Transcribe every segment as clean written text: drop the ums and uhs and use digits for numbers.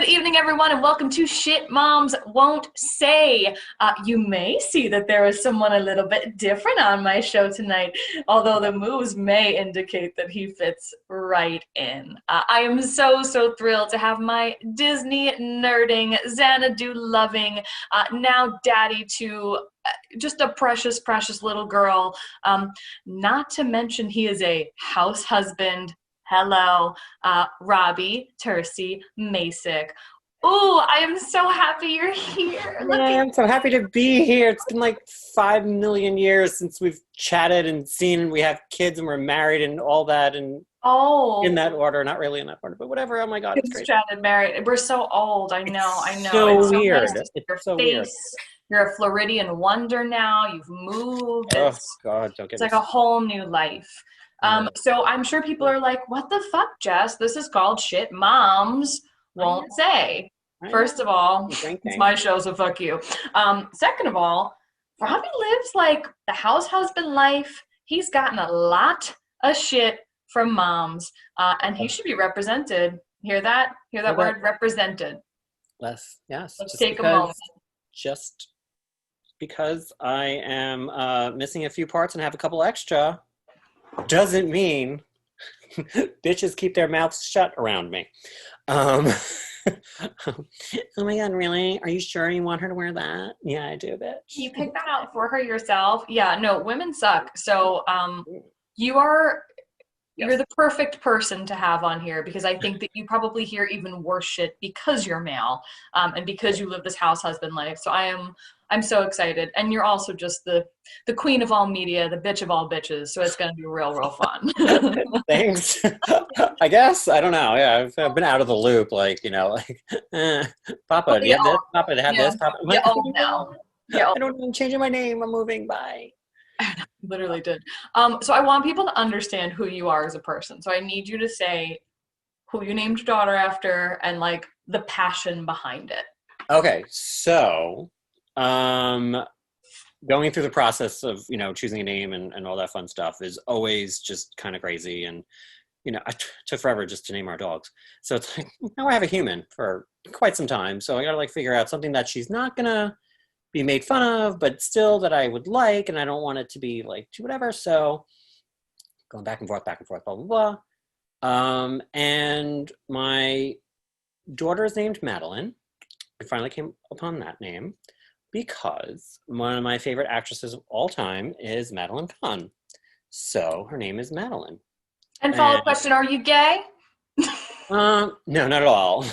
evening, everyone, and welcome to Shit Moms Won't Say. You may see that there is someone a little bit different on my show tonight, although the moves may indicate that he fits right in. I am so thrilled to have my Disney nerding, Xanadu loving, now daddy to just a precious little girl. Not to mention he is a house husband. Hello, Robbie Tursi-Masick. Ooh, I am so happy you're here. I'm so happy to be here. It's been like 5 million years since we've chatted and seen, and we have kids and we're married and all that, and in that order, not really in that order, but whatever. Oh my God, it's crazy. Chatted, married. We're so old. I know. So it's weird. So nice it's so weird. You're a Floridian wonder now. You've moved. Oh God, don't get It's like a whole new life. So I'm sure people are like, what the fuck, Jess? This is called Shit Moms Won't Say. First of all, it's my show, so fuck you. Second of all, Robbie lives like the house husband life. He's gotten a lot of shit from moms, and he should be represented. Hear that? Hear that word? Represented. Yes. Let's take a moment. Just because I am missing a few parts and have a couple extra doesn't mean bitches keep their mouths shut around me. Oh my God, really? Are you sure you want her to wear that? Yeah, I do, bitch. You picked that out for her yourself? Yeah, no, women suck. So you're the perfect person to have on here, because I think that you probably hear even worse shit because you're male, and because you live this house husband life. So I'm so excited. And you're also just the queen of all media, the bitch of all bitches. So it's going to be real fun. Thanks. I guess. I don't know. Yeah, I've been out of the loop. Like, Papa, do you have this? Papa, to have this? Papa, you're old now. I don't know. I'm changing my name. I'm moving. Bye. Literally did. So I want people to understand who you are as a person. So I need you to say who you named your daughter after and like the passion behind it. Okay. So, going through the process of, choosing a name and all that fun stuff is always just kind of crazy. And, I took forever just to name our dogs. So it's like, now I have a human for quite some time. So I got to figure out something that she's not going to be made fun of, but still that I would like, and I don't want it to be to whatever. So going back and forth, blah, blah, blah. And my daughter is named Madeline. I finally came upon that name because one of my favorite actresses of all time is Madeline Kahn. So her name is Madeline. And follow-up question, are you gay? No, not at all.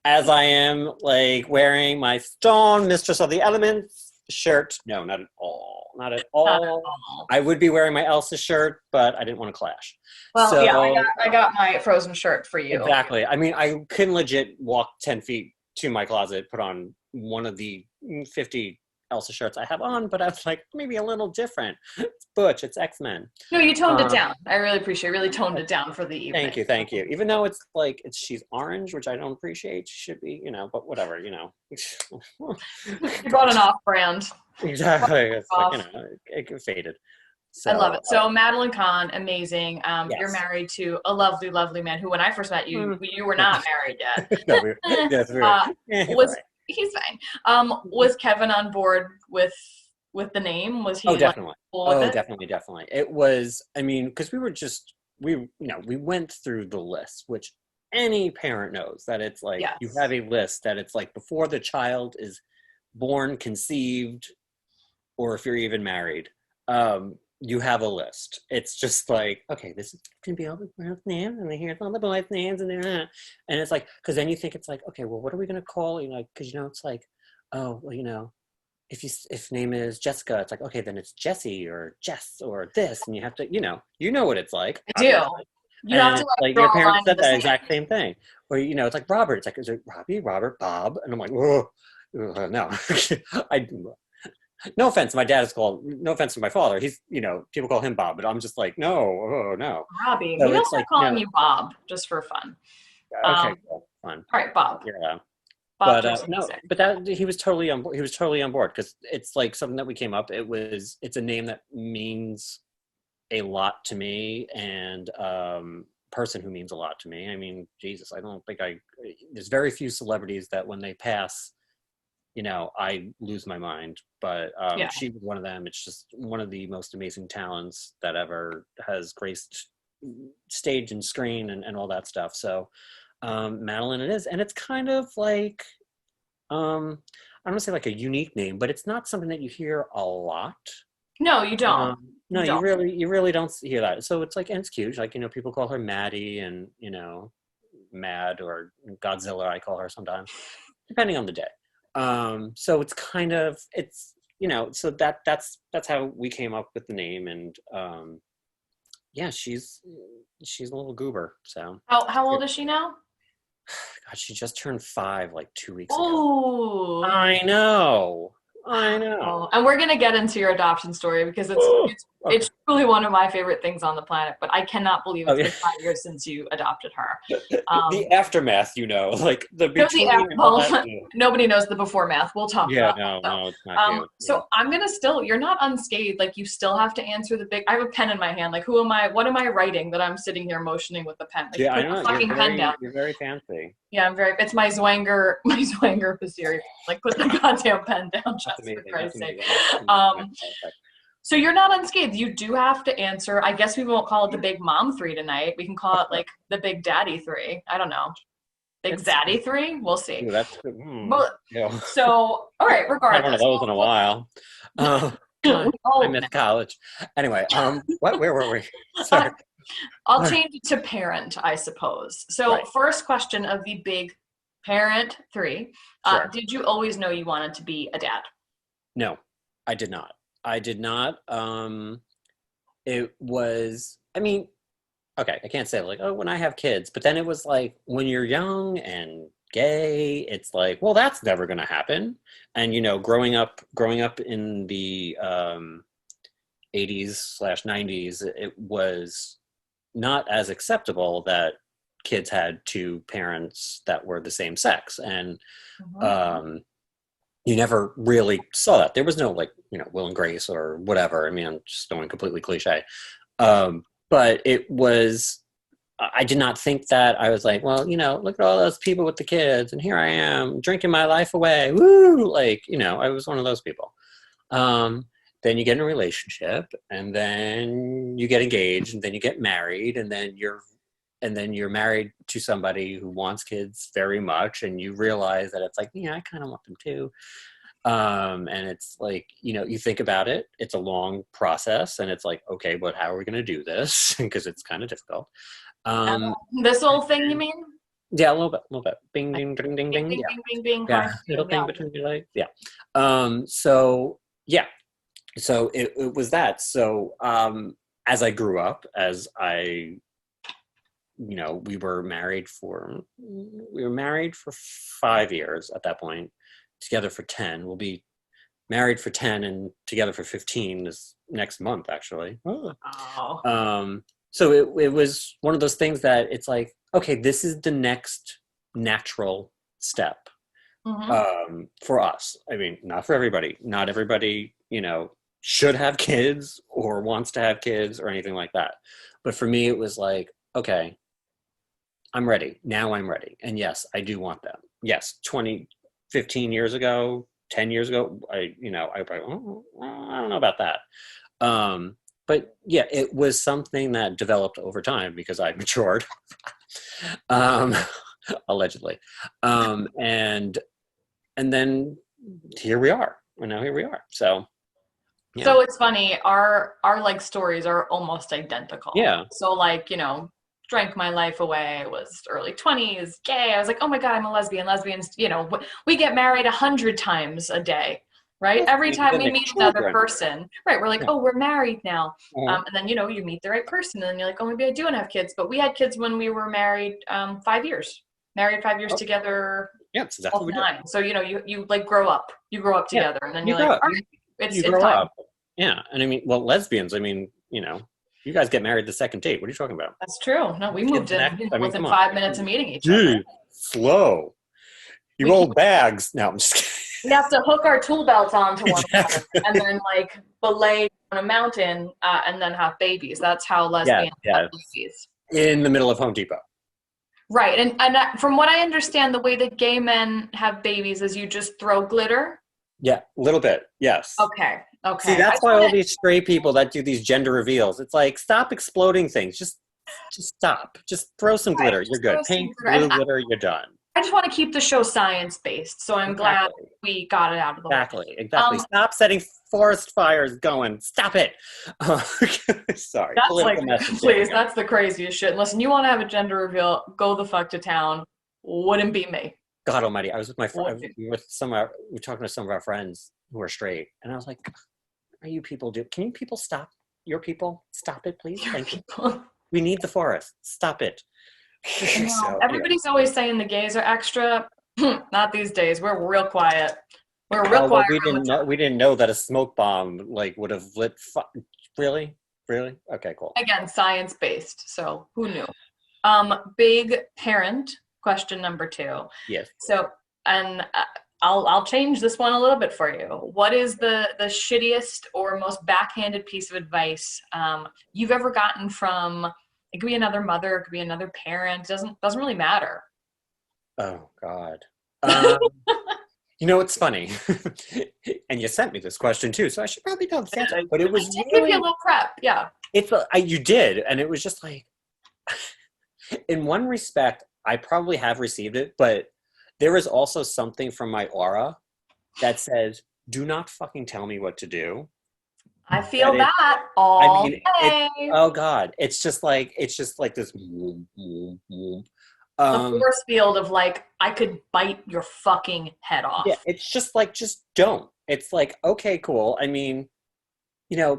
As I am wearing my Stone Mistress of the Elements shirt. No, not at all. Not at all. I would be wearing my Elsa shirt, but I didn't want to clash. Well, so, yeah, I got my Frozen shirt for you. Exactly. I mean, I couldn't legit walk 10 feet to my closet, put on one of the 50 Elsa shirts I have on, but I was like, maybe a little different. It's Butch, it's X-Men. No, you toned it down. I really appreciate it. Really toned it down for the evening. Thank you. Even though it's she's orange, which I don't appreciate. She should be, but whatever, You bought an off-brand. Exactly. It's it faded. So, I love it. So Madeline Kahn, amazing. Yes. You're married to a lovely man who, when I first met you, you were not married yet. No, we were. He's fine. Was Kevin on board with the name? Was he? Oh, definitely. Cool with it? Definitely. It was. I mean, because we went through the list, which any parent knows that it's you have a list that it's before the child is born, conceived, or if you're even married. You have a list. It's just okay, this is gonna be all the girls' names, and then here's all the boys' names, and and it's because then you think it's okay, well, what are we gonna call? Because it's oh, well, if name is Jessica, it's okay, then it's Jessie or Jess or this, and you have to, you know what it's like. I do. You have to your parents said that exact same thing. Or it's Robert. It's is it Robbie, Robert, Bob? And I'm whoa, no, No offense, my dad is called. No offense to my father. He's, people call him Bob, but I'm just no. Robbie, so we also calling you Bob just for fun. Okay, cool, fun. All right, Bob. Yeah. Bob but that he was totally on board. He was totally on board because it's something that we came up. It's a name that means a lot to me, and person who means a lot to me. I mean, Jesus, I don't think there's very few celebrities that when they pass, I lose my mind, but she was one of them. It's just one of the most amazing talents that ever has graced stage and screen and all that stuff. So Madeline it is. And it's kind of like, I don't want to say like a unique name, but it's not something that you hear a lot. No, you don't. No, you really don't hear that. So it's like, and it's cute. Like, people call her Maddie and, Mad or Godzilla, I call her sometimes, depending on the day. So it's kind of, so that's how we came up with the name. And she's a little goober. So how old is she now? God, she just turned 5 like 2 weeks ago. Oh, I know. And we're gonna get into your adoption story because it's truly one of my favorite things on the planet. But I cannot believe it's been 5 years since you adopted her. The aftermath, like the between. Nobody knows the before math. We'll talk about that. No, it's not cute. So I'm gonna you're not unscathed. Like, you still have to answer the big. I have a pen in my hand. Like, who am I? What am I writing that I'm sitting here motioning with the pen? Like, I know. Put the fucking pen down. You're very fancy. Yeah, it's my Zwanger Pasiri. Like, put the goddamn pen down, Jess, for Christ's sake. So you're not unscathed. You do have to answer. I guess we won't call it the Big Mom 3 tonight. We can call it like the Big Daddy 3. I don't know. Big Zaddy 3? We'll see. Ooh, that's So, all right, regardless. Had one of those in a while. I missed college. Anyway, where were we? Sorry. I'll change it to parent, I suppose. So First question of the Big Parent 3. Sure. Did you always know you wanted to be a dad? No, I did not. It was, okay, I can't say like, oh, when I have kids, but then it was like, when you're young and gay, it's like, well, that's never going to happen. And, growing up in the 80s/90s, it was not as acceptable that kids had two parents that were the same sex. And, you never really saw that. There was no Will and Grace or whatever. I'm just going completely cliche. But it was, I did not think that. I was like, well, look at all those people with the kids, and here I am drinking my life away. Woo! I was one of those people. Then you get in a relationship, and then you get engaged, and then you get married, and then you're married to somebody who wants kids very much, and you realize that it's like, I kind of want them too. And it's like, you think about it, it's a long process, and it's like, okay, but how are we going to do this? Because it's kind of difficult. This whole thing, you mean? Yeah, a little bit. Bing, ding, ding, ding, ding. Bing, Yeah. bing, bing, bing. Yeah, little thing between your legs. Yeah. So it was that. So as I grew up, we were married for 5 years at that point, together for 10. We'll be married for 10 and together for 15 this next month, actually. Oh. So it was one of those things that it's like, okay, this is the next natural step for us. Not for everybody. Not everybody, should have kids or wants to have kids or anything like that. But for me, it was like, okay, I'm ready. Now I'm ready. And yes, I do want them. Yes, 15 years ago, 10 years ago, I don't know about that. But yeah, it was something that developed over time because I matured, allegedly. And then here we are. And now here we are. So. Yeah. So it's funny, our stories are almost identical. Yeah. So drank my life away, was early 20s, gay. I was like, oh my God, I'm a lesbian. Lesbians, we get married 100 times a day, right? Every time we meet another person, right? We're like, oh, we're married now. And then, you meet the right person, and then you're like, oh, maybe I do want to have kids. But we had kids when we were married 5 years. Married 5 years together. Yeah, that's exactly what we did. So, you grow up. You grow up together, and then you're like, all right, it's grow time. Up. Yeah, and lesbians, you guys get married the second date. What are you talking about? That's true. No, we moved in within 5 minutes of meeting each other. Slow. You old bags. No, I'm just kidding. We have to hook our tool belts onto one another and then belay on a mountain and then have babies. That's how lesbians have babies. in the middle of Home Depot. Right. And from what I understand, the way that gay men have babies is you just throw glitter. Yeah, a little bit. Yes. Okay. See, that's why all these straight people that do these gender reveals, it's like, stop exploding things. Just stop. Just throw some glitter. You're good. Pink, blue glitter, you're done. I just want to keep the show science-based, so I'm glad we got it out of the way. Exactly. Stop setting forest fires going. Stop it. Sorry. That's like, please, that's the craziest shit. Listen, you want to have a gender reveal, go the fuck to town. Wouldn't be me. God almighty. I was with my friend, we were talking to some of our friends who are straight, and I was like, are you people can you people stop? Your people? Stop it, please. Thank you. We need the forest. Stop it. So, everybody's always saying the gays are extra. Not these days. We're real quiet. We're real quiet. We didn't know that a smoke bomb like would have lit. Really? Okay, cool. Again, science-based. So who knew? Big parent question number 2. Yes. So, and I'll change this one a little bit for you. What is the shittiest or most backhanded piece of advice you've ever gotten from? It could be another mother, it could be another parent. Doesn't really matter. Oh God. It's funny, and you sent me this question too, so I should probably know the answer. But it was really, give you a little prep, yeah. You did, and it was just like, in one respect, I probably have received it, but there is also something from my aura that says, "Do not fucking tell me what to do." I feel that all day. Oh God, it's just like this. The force field of like, I could bite your fucking head off. Yeah, it's just like, just don't. It's like, okay, cool. I mean,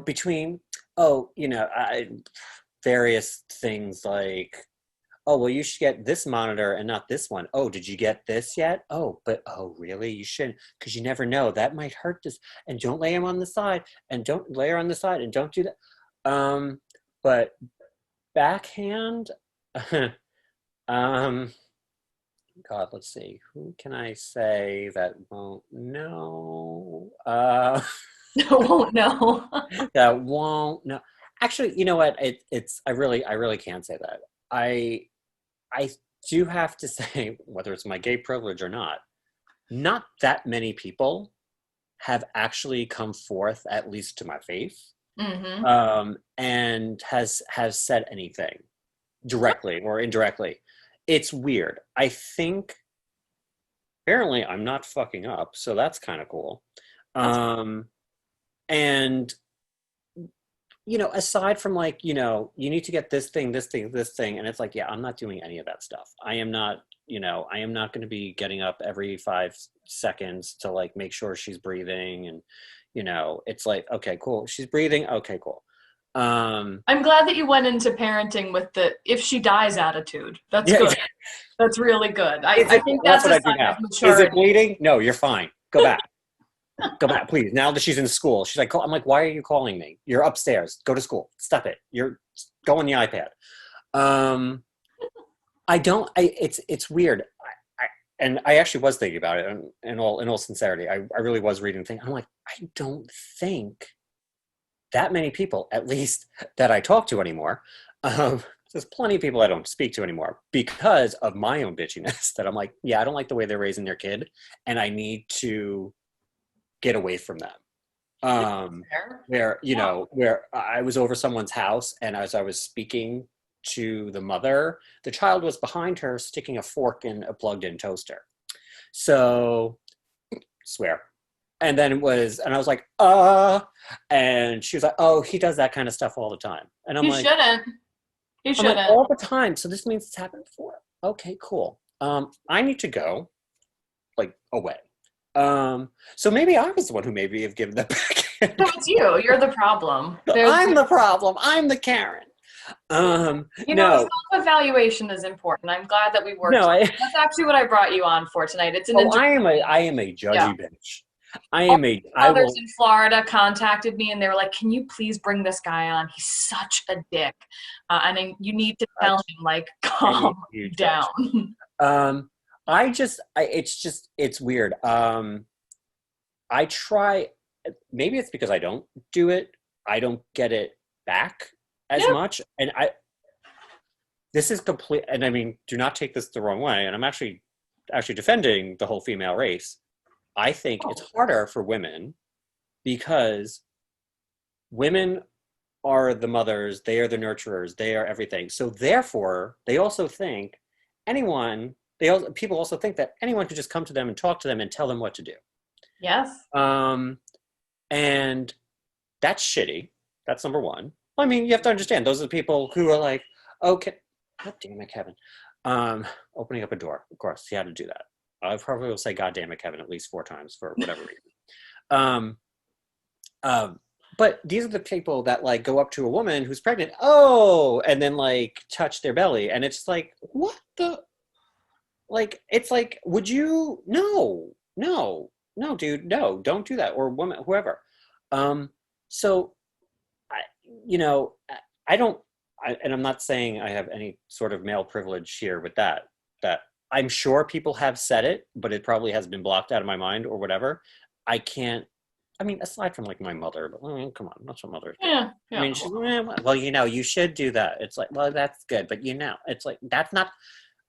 between various things like, oh, well, you should get this monitor and not this one. Oh, did you get this yet? Oh, really? You shouldn't, because you never know. That might hurt this. And don't lay him on the side. And don't lay her on the side. And don't do that. But backhand, God, let's see. Who can I say that won't know? Won't know. That won't know. Actually, you know what? I really can't say that. I do have to say, whether it's my gay privilege or not that many people have actually come forth, at least to my face, and has said anything directly or indirectly. It's weird. I think apparently I'm not fucking up, so that's kind of cool. And aside from like, you need to get this thing, and it's like, yeah, I'm not doing any of that stuff. I am not going to be getting up every 5 seconds to like make sure she's breathing, and it's like, okay, cool, she's breathing, okay, cool. I'm glad that you went into parenting with the if she dies attitude. That's good. That's really good. I think that's what I do now. Is it bleeding? No, you're fine. Go back. Go back, please. Now that she's in school, she's like, I'm like, why are you calling me? You're upstairs. Go to school. Stop it. Go on the iPad. It's weird. And I actually was thinking about it in all sincerity. I really was reading things. I'm like, I don't think that many people, at least that I talk to anymore, there's plenty of people I don't speak to anymore because of my own bitchiness, that I'm like, yeah, I don't like the way they're raising their kid, and I need to get away from them. Where I was over someone's house, and as I was speaking to the mother, the child was behind her sticking a fork in a plugged-in toaster. So, swear. And then and I was like, and she was like, oh, he does that kind of stuff all the time. And I'm He shouldn't. Like, all the time. So this means it's happened before. Okay, cool. I need to go, like, away. So maybe I was the one who maybe have given that back. No, it's you. You're the problem. I'm the problem. I'm the Karen. Self-evaluation is important. I'm glad that we worked. That's actually what I brought you on for tonight. It's an I am a judgy bitch. Others in Florida contacted me and they were like, "Can you please bring this guy on? He's such a dick, and you need to tell him like calm down." It's weird. I try. Maybe it's because I don't do it. I don't get it back as much, and this is complete, and I mean, do not take this the wrong way, and I'm actually defending the whole female race. I think it's harder for women because women are the mothers, they are the nurturers, they are everything. So therefore, they also think people also think that anyone could just come to them and talk to them and tell them what to do. Yes. And that's shitty. That's number one. I mean, you have to understand, those are the people who are like, okay, God damn it, Kevin. Opening up a door, of course, you had to do that. I probably will say God damn it, Kevin, at least 4 times for whatever reason. But these are the people that like go up to a woman who's pregnant, and then like touch their belly. And it's like, what the? Like, it's like, would you? No, dude, no, don't do that. Or woman, whoever. So, and I'm not saying I have any sort of male privilege here with that I'm sure people have said it, but it probably has been blocked out of my mind or whatever. I mean, aside from like my mother, but come on, that's what mothers do. Yeah. I mean, she's, well, you should do that. It's like, well, that's good, but it's like, that's not,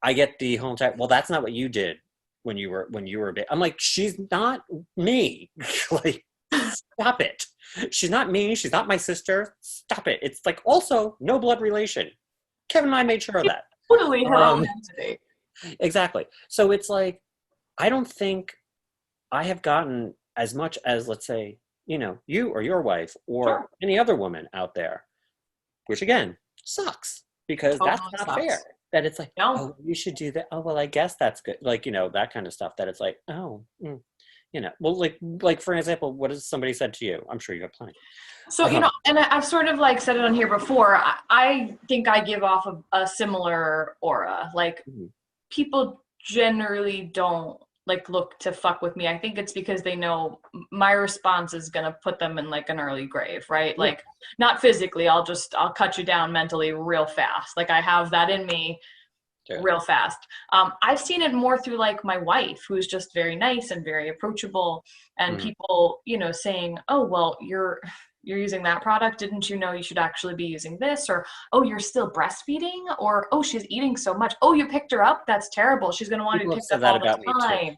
I get the whole time, well, that's not what you did when you were a baby. I'm like, she's not me. Like, stop it. She's not me. She's not my sister. Stop it. It's like, also no blood relation. Kevin and I made sure of that. Totally her own entity. Exactly. So it's like, I don't think I have gotten as much as, let's say, you or your wife or any other woman out there, which again, sucks because that's not fair. That it's like, oh, you should do that. Oh, well, I guess that's good. Like, that kind of stuff that it's like, well, like for example, what has somebody said to you? I'm sure you have plenty. So, and I've sort of like said it on here before. I think I give off a similar aura. Like people generally don't like look to fuck with me. I think it's because they know my response is going to put them in like an early grave, right? Yeah. Like not physically, I'll cut you down mentally real fast. Like I have that in me real fast. I've seen it more through like my wife, who's just very nice and very approachable, and people, saying, oh, well, you're using that product. Didn't you know you should actually be using this? Or, oh, you're still breastfeeding? Or, oh, she's eating so much. Oh, you picked her up? That's terrible. She's going to want to be picked up all the time.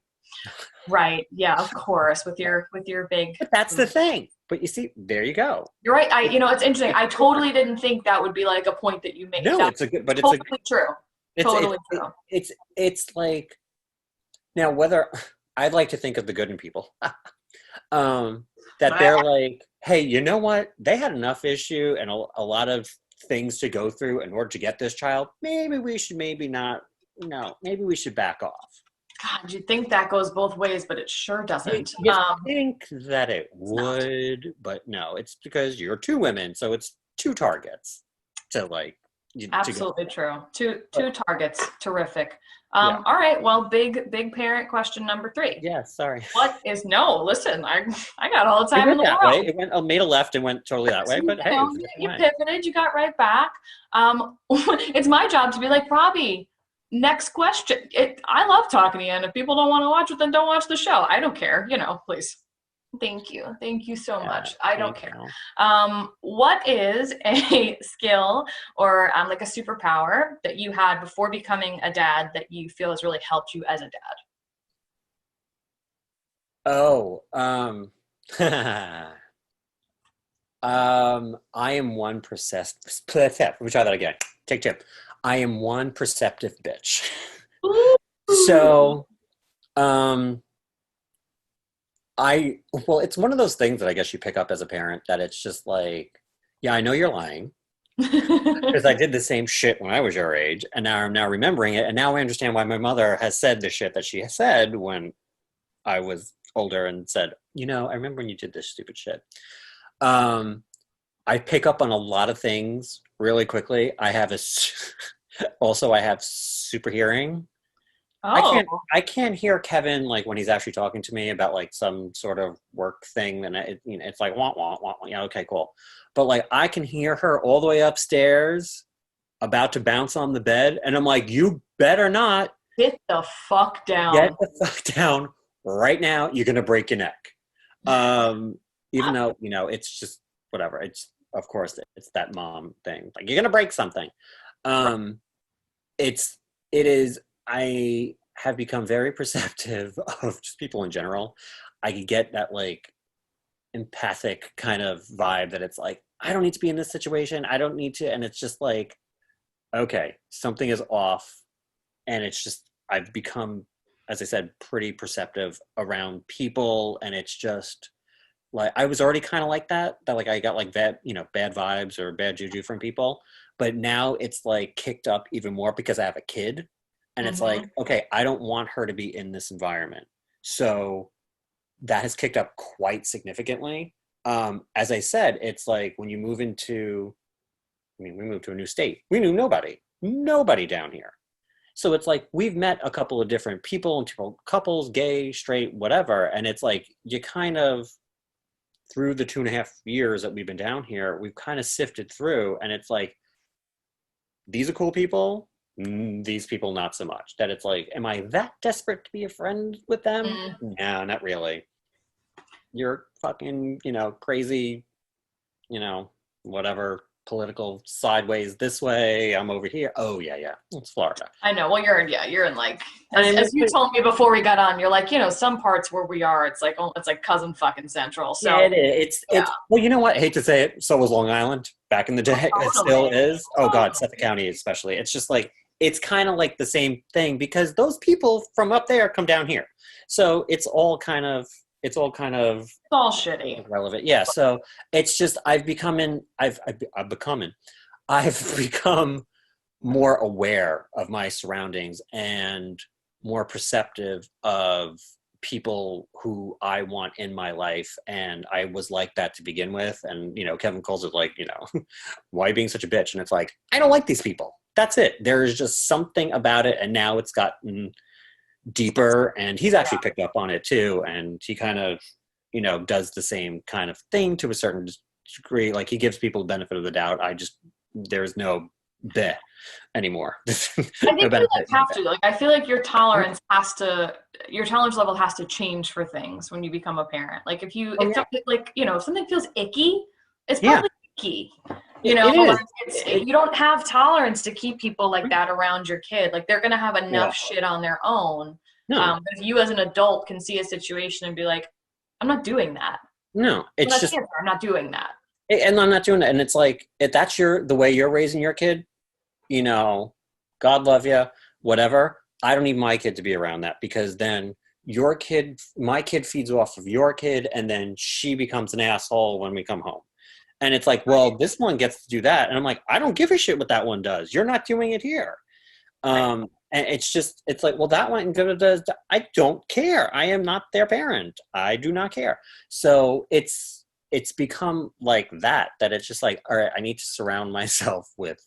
Right. Yeah, of course. With your big. But that's the thing. But you see, there you go. You're right. It's interesting. I totally didn't think that would be like a point that you make. No, it's totally true. Totally true. It's like, now whether I'd like to think of the good in people, that they're like, hey, you know what? They had enough issue and a lot of things to go through in order to get this child. Maybe we should, maybe back off. God, you'd think that goes both ways, but it sure doesn't. You think that it would, but no, it's because you're 2 women, so it's 2 targets to like. Absolutely true. Two targets. Terrific. All right. Well, big parent question number 3. Yeah. Sorry. Listen, I got all the time in the world. Way. It went, made a left and went totally that way, but hey. You pivoted, you got right back. It's my job to be like, Robbie, next question. I love talking to you, and if people don't want to watch it, then don't watch the show. I don't care, please. Thank you so much. I don't care. What is a skill or like a superpower that you had before becoming a dad that you feel has really helped you as a dad? I am one perceptive. Let me try that again. Take 2. I am one perceptive bitch. So, it's one of those things that I guess you pick up as a parent that it's just like, yeah, I know you're lying because I did the same shit when I was your age, and now I'm remembering it, and now I understand why my mother has said the shit that she has said when I was older and said, I remember when you did this stupid shit. I pick up on a lot of things really quickly. I have super hearing. Oh. I can't hear Kevin like when he's actually talking to me about like some sort of work thing. Then it's like wah wah wah. Yeah, okay, cool. But like I can hear her all the way upstairs, about to bounce on the bed, and I'm like, you better not. Get the fuck down. Get the fuck down right now. You're gonna break your neck. Even though it's just whatever. It's of course it's that mom thing. Like you're gonna break something. it is, I have become very perceptive of just people in general. I get that like empathic kind of vibe that it's like, I don't need to be in this situation. I don't need to. And it's just like, okay, something is off. And it's just, I've become, as I said, pretty perceptive around people. And it's just like, I was already kind of like that like I got like bad, bad vibes or bad juju from people. But now it's like kicked up even more because I have a kid. And it's like, okay, I don't want her to be in this environment. So that has kicked up quite significantly. As I said, it's like when you move into, we moved to a new state. We knew nobody down here. So it's like we've met a couple of different people, couples, gay, straight, whatever. And it's like you kind of, through the 2.5 years that we've been down here, we've kind of sifted through. And it's like, these are cool people. These people, not so much. That it's like, am I that desperate to be a friend with them? No, not really. You're fucking, crazy, whatever, political sideways this way. I'm over here. Oh yeah, it's Florida. I know. Well, you're in like, as you told me before we got on, you're like, some parts where we are, it's like cousin fucking central. So yeah, it is. It's well, you know what? I hate to say it. So was Long Island back in the day. It still is. Oh God, Suffolk County especially. It's just like, it's kind of like the same thing because those people from up there come down here. So it's all kind of shitty. Relevant. Yeah. So it's just, I've become more aware of my surroundings and more perceptive of people who I want in my life. And I was like that to begin with. And, Kevin calls it like, why are you being such a bitch? And it's like, I don't like these people. That's it. There's just something about it. And now it's gotten deeper, and he's actually picked up on it too. And he kind of, does the same kind of thing to a certain degree. Like he gives people the benefit of the doubt. There's no bleh anymore. I think you have to. Like, I feel like your tolerance level has to change for things when you become a parent. Like if something feels icky, it's probably icky. You don't have tolerance to keep people like that around your kid. Like they're gonna have enough shit on their own. No. But if you as an adult can see a situation and be like, I'm not doing that. No, it's just, I'm not doing that. And I'm not doing that. And it's like, if that's the way you're raising your kid, God love you, whatever. I don't need my kid to be around that, because then my kid feeds off of your kid, and then she becomes an asshole when we come home. And it's like, well, this one gets to do that. And I'm like, I don't give a shit what that one does. You're not doing it here. And it's like, well, that one does. I don't care. I am not their parent. I do not care. So it's become like that it's just like, all right, I need to surround myself with,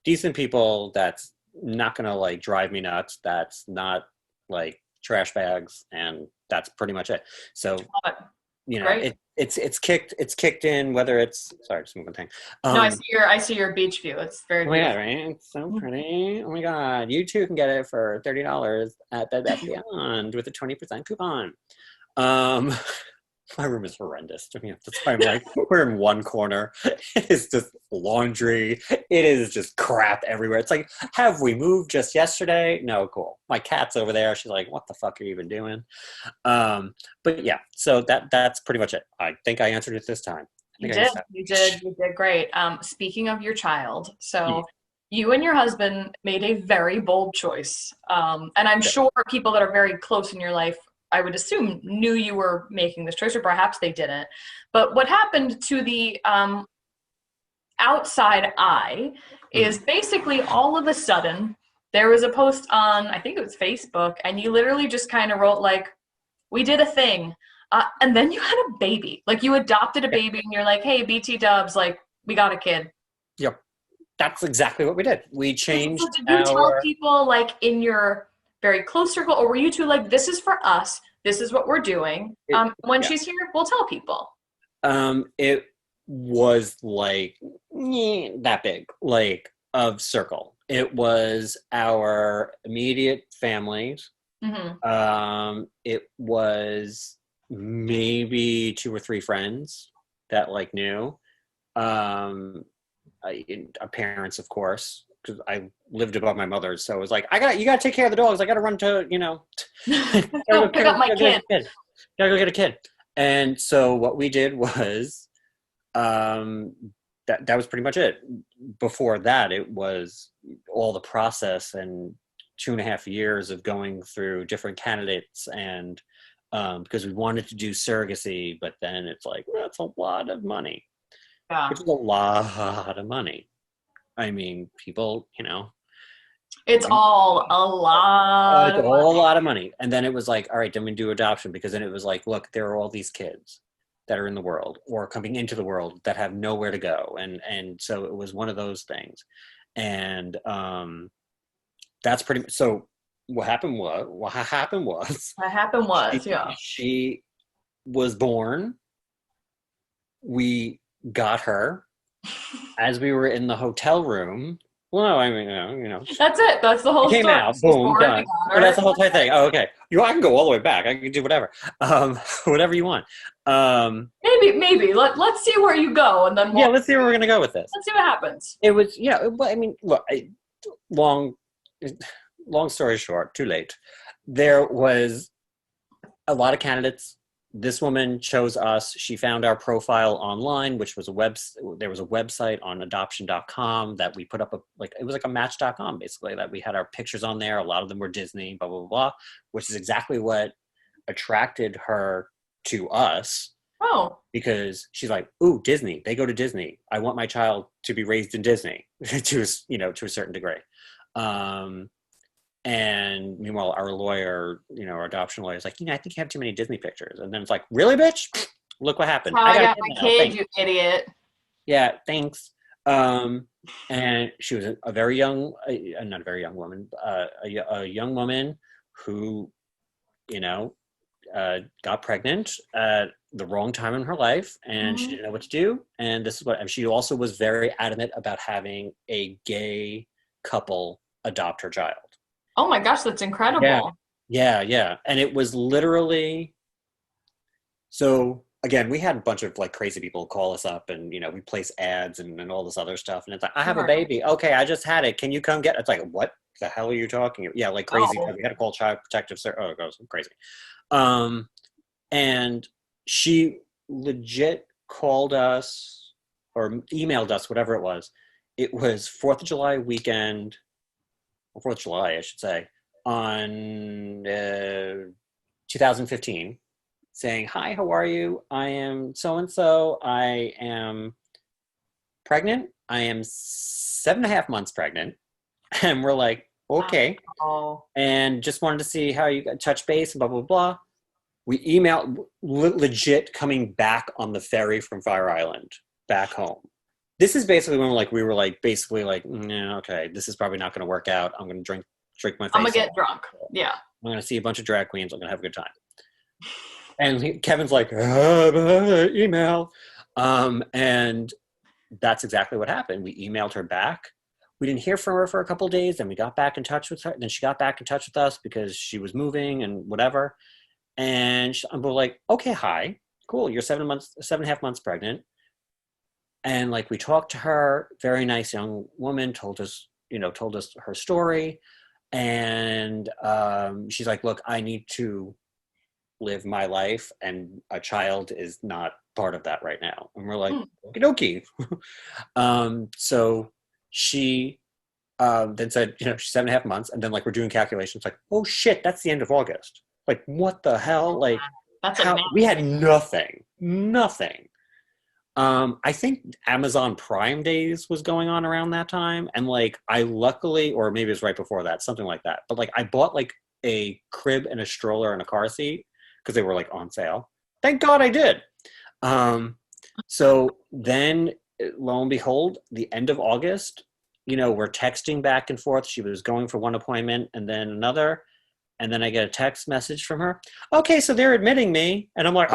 decent people. That's not going to like drive me nuts. That's not like trash bags. And that's pretty much it. So, it's kicked in, whether it's, sorry, just moving thing. No, I see your beach view. It's very beautiful. Yeah, right? It's so pretty. Oh my God. You too can get it for $30 at Bed Bath & Beyond with a 20% coupon. My room is horrendous. That's why I'm like, we're in one corner. It is just laundry. It is just crap everywhere. It's like, have we moved just yesterday? No, cool. My cat's over there. She's like, what the fuck are you even doing? But yeah, so that's pretty much it. I think I answered it this time. You did great. Speaking of your child, so you and your husband made a very bold choice. And I'm sure people that are very close in your life, I would assume, knew you were making this choice, or perhaps they didn't. But what happened to the outside eye is basically all of a sudden there was a post on, I think it was Facebook, and you literally just kind of wrote like, we did a thing. And then you had a baby. Like you adopted a baby and you're like, hey, BT dubs, like we got a kid. Yep. That's exactly what we did. We changed. So did you tell people like in your very close circle, or were you two like, this is for us, this is what we're doing? When she's here, we'll tell people. It was like that big, like of circle. It was our immediate families. It was maybe 2 or 3 friends that like knew. Our parents, of course, because I lived above my mother's, so it was like, you gotta take care of the dogs. I gotta run to, gotta Go pick up my kid. Gotta go get a kid. And so what we did was, that was pretty much it. Before that, it was all the process and 2.5 years of going through different candidates, and because we wanted to do surrogacy, but then it's like, that's a lot of money. Yeah. Which is a lot of money. I mean, people, It's all a lot it's of a whole money. lot of money. And then it was like, all right, then we do adoption, because then it was like, look, there are all these kids that are in the world or coming into the world that have nowhere to go. And so it was one of those things. And that's pretty much, so what happened was Yeah. she was born. We got her as we were in the hotel room. Well, no, I mean, That's it. That's the whole came story. out, boom, done. Oh, that's the whole Her. thing. Oh, okay. I can go all the way back. I can do whatever, whatever you want. Maybe. Let's see where you go, and then Let's see where we're gonna go with this. Let's see what happens. It was, I mean, look, long story short, too late. There was a lot of candidates. This woman chose us. She found our profile online, which was there was a website on adoption.com that we put up it was like a match.com basically, that we had our pictures on there. A lot of them were Disney, blah, blah, blah, which is exactly what attracted her to us. Oh. Because she's like, ooh, Disney. They go to Disney. I want my child to be raised in Disney to a certain degree. And meanwhile, our lawyer, our adoption lawyer is like, I think you have too many Disney pictures. And then it's like, really, bitch? Look what happened. I got my kid, you idiot. Yeah, thanks. And she was a very young, not a very young woman, a young woman who, got pregnant at the wrong time in her life, and she didn't know what to do. And this is and she also was very adamant about having a gay couple adopt her child. Oh my gosh, that's incredible. Yeah. And it was literally, so again, we had a bunch of like crazy people call us up, and we place ads and all this other stuff. And it's like, I have a baby. Okay, I just had it. Can you come get it? It's like, what the hell are you talking about? Yeah, like crazy. Oh. We had to call Child Protective Service. Oh, it was crazy. And she legit called us or emailed us, whatever it was. It was 4th of July weekend. 4th of July, I should say, on 2015, saying, hi, how are you? I am so-and-so. I am pregnant. I am 7.5 months pregnant. And we're like, okay. Oh. And just wanted to see how you got touch base and blah, blah, blah. We emailed, legit coming back on the ferry from Fire Island back home. This is basically when we were basically okay, this is probably not going to work out. I'm going to drink my face. I'm going to get drunk. Yeah. I'm going to see a bunch of drag queens. I'm going to have a good time. And Kevin's like, email. And that's exactly what happened. We emailed her back. We didn't hear from her for a couple of days. Then we got back in touch with her. Then she got back in touch with us because she was moving and whatever. And we're like, okay, hi, cool. You're 7.5 months pregnant. And we talked to her, very nice young woman, told us her story. And she's like, look, I need to live my life, and a child is not part of that right now. And we're like, okie dokie. So she then said, she's 7.5 months. And then we're doing calculations, oh shit, that's the end of August. What the hell? That's we had nothing. I think Amazon Prime Days was going on around that time. And I luckily, or maybe it was right before that, something like that. But I bought a crib and a stroller and a car seat because they were on sale. Thank God I did. So then lo and behold, the end of August, we're texting back and forth. She was going for one appointment and then another. And then I get a text message from her. Okay, so they're admitting me. And I'm like,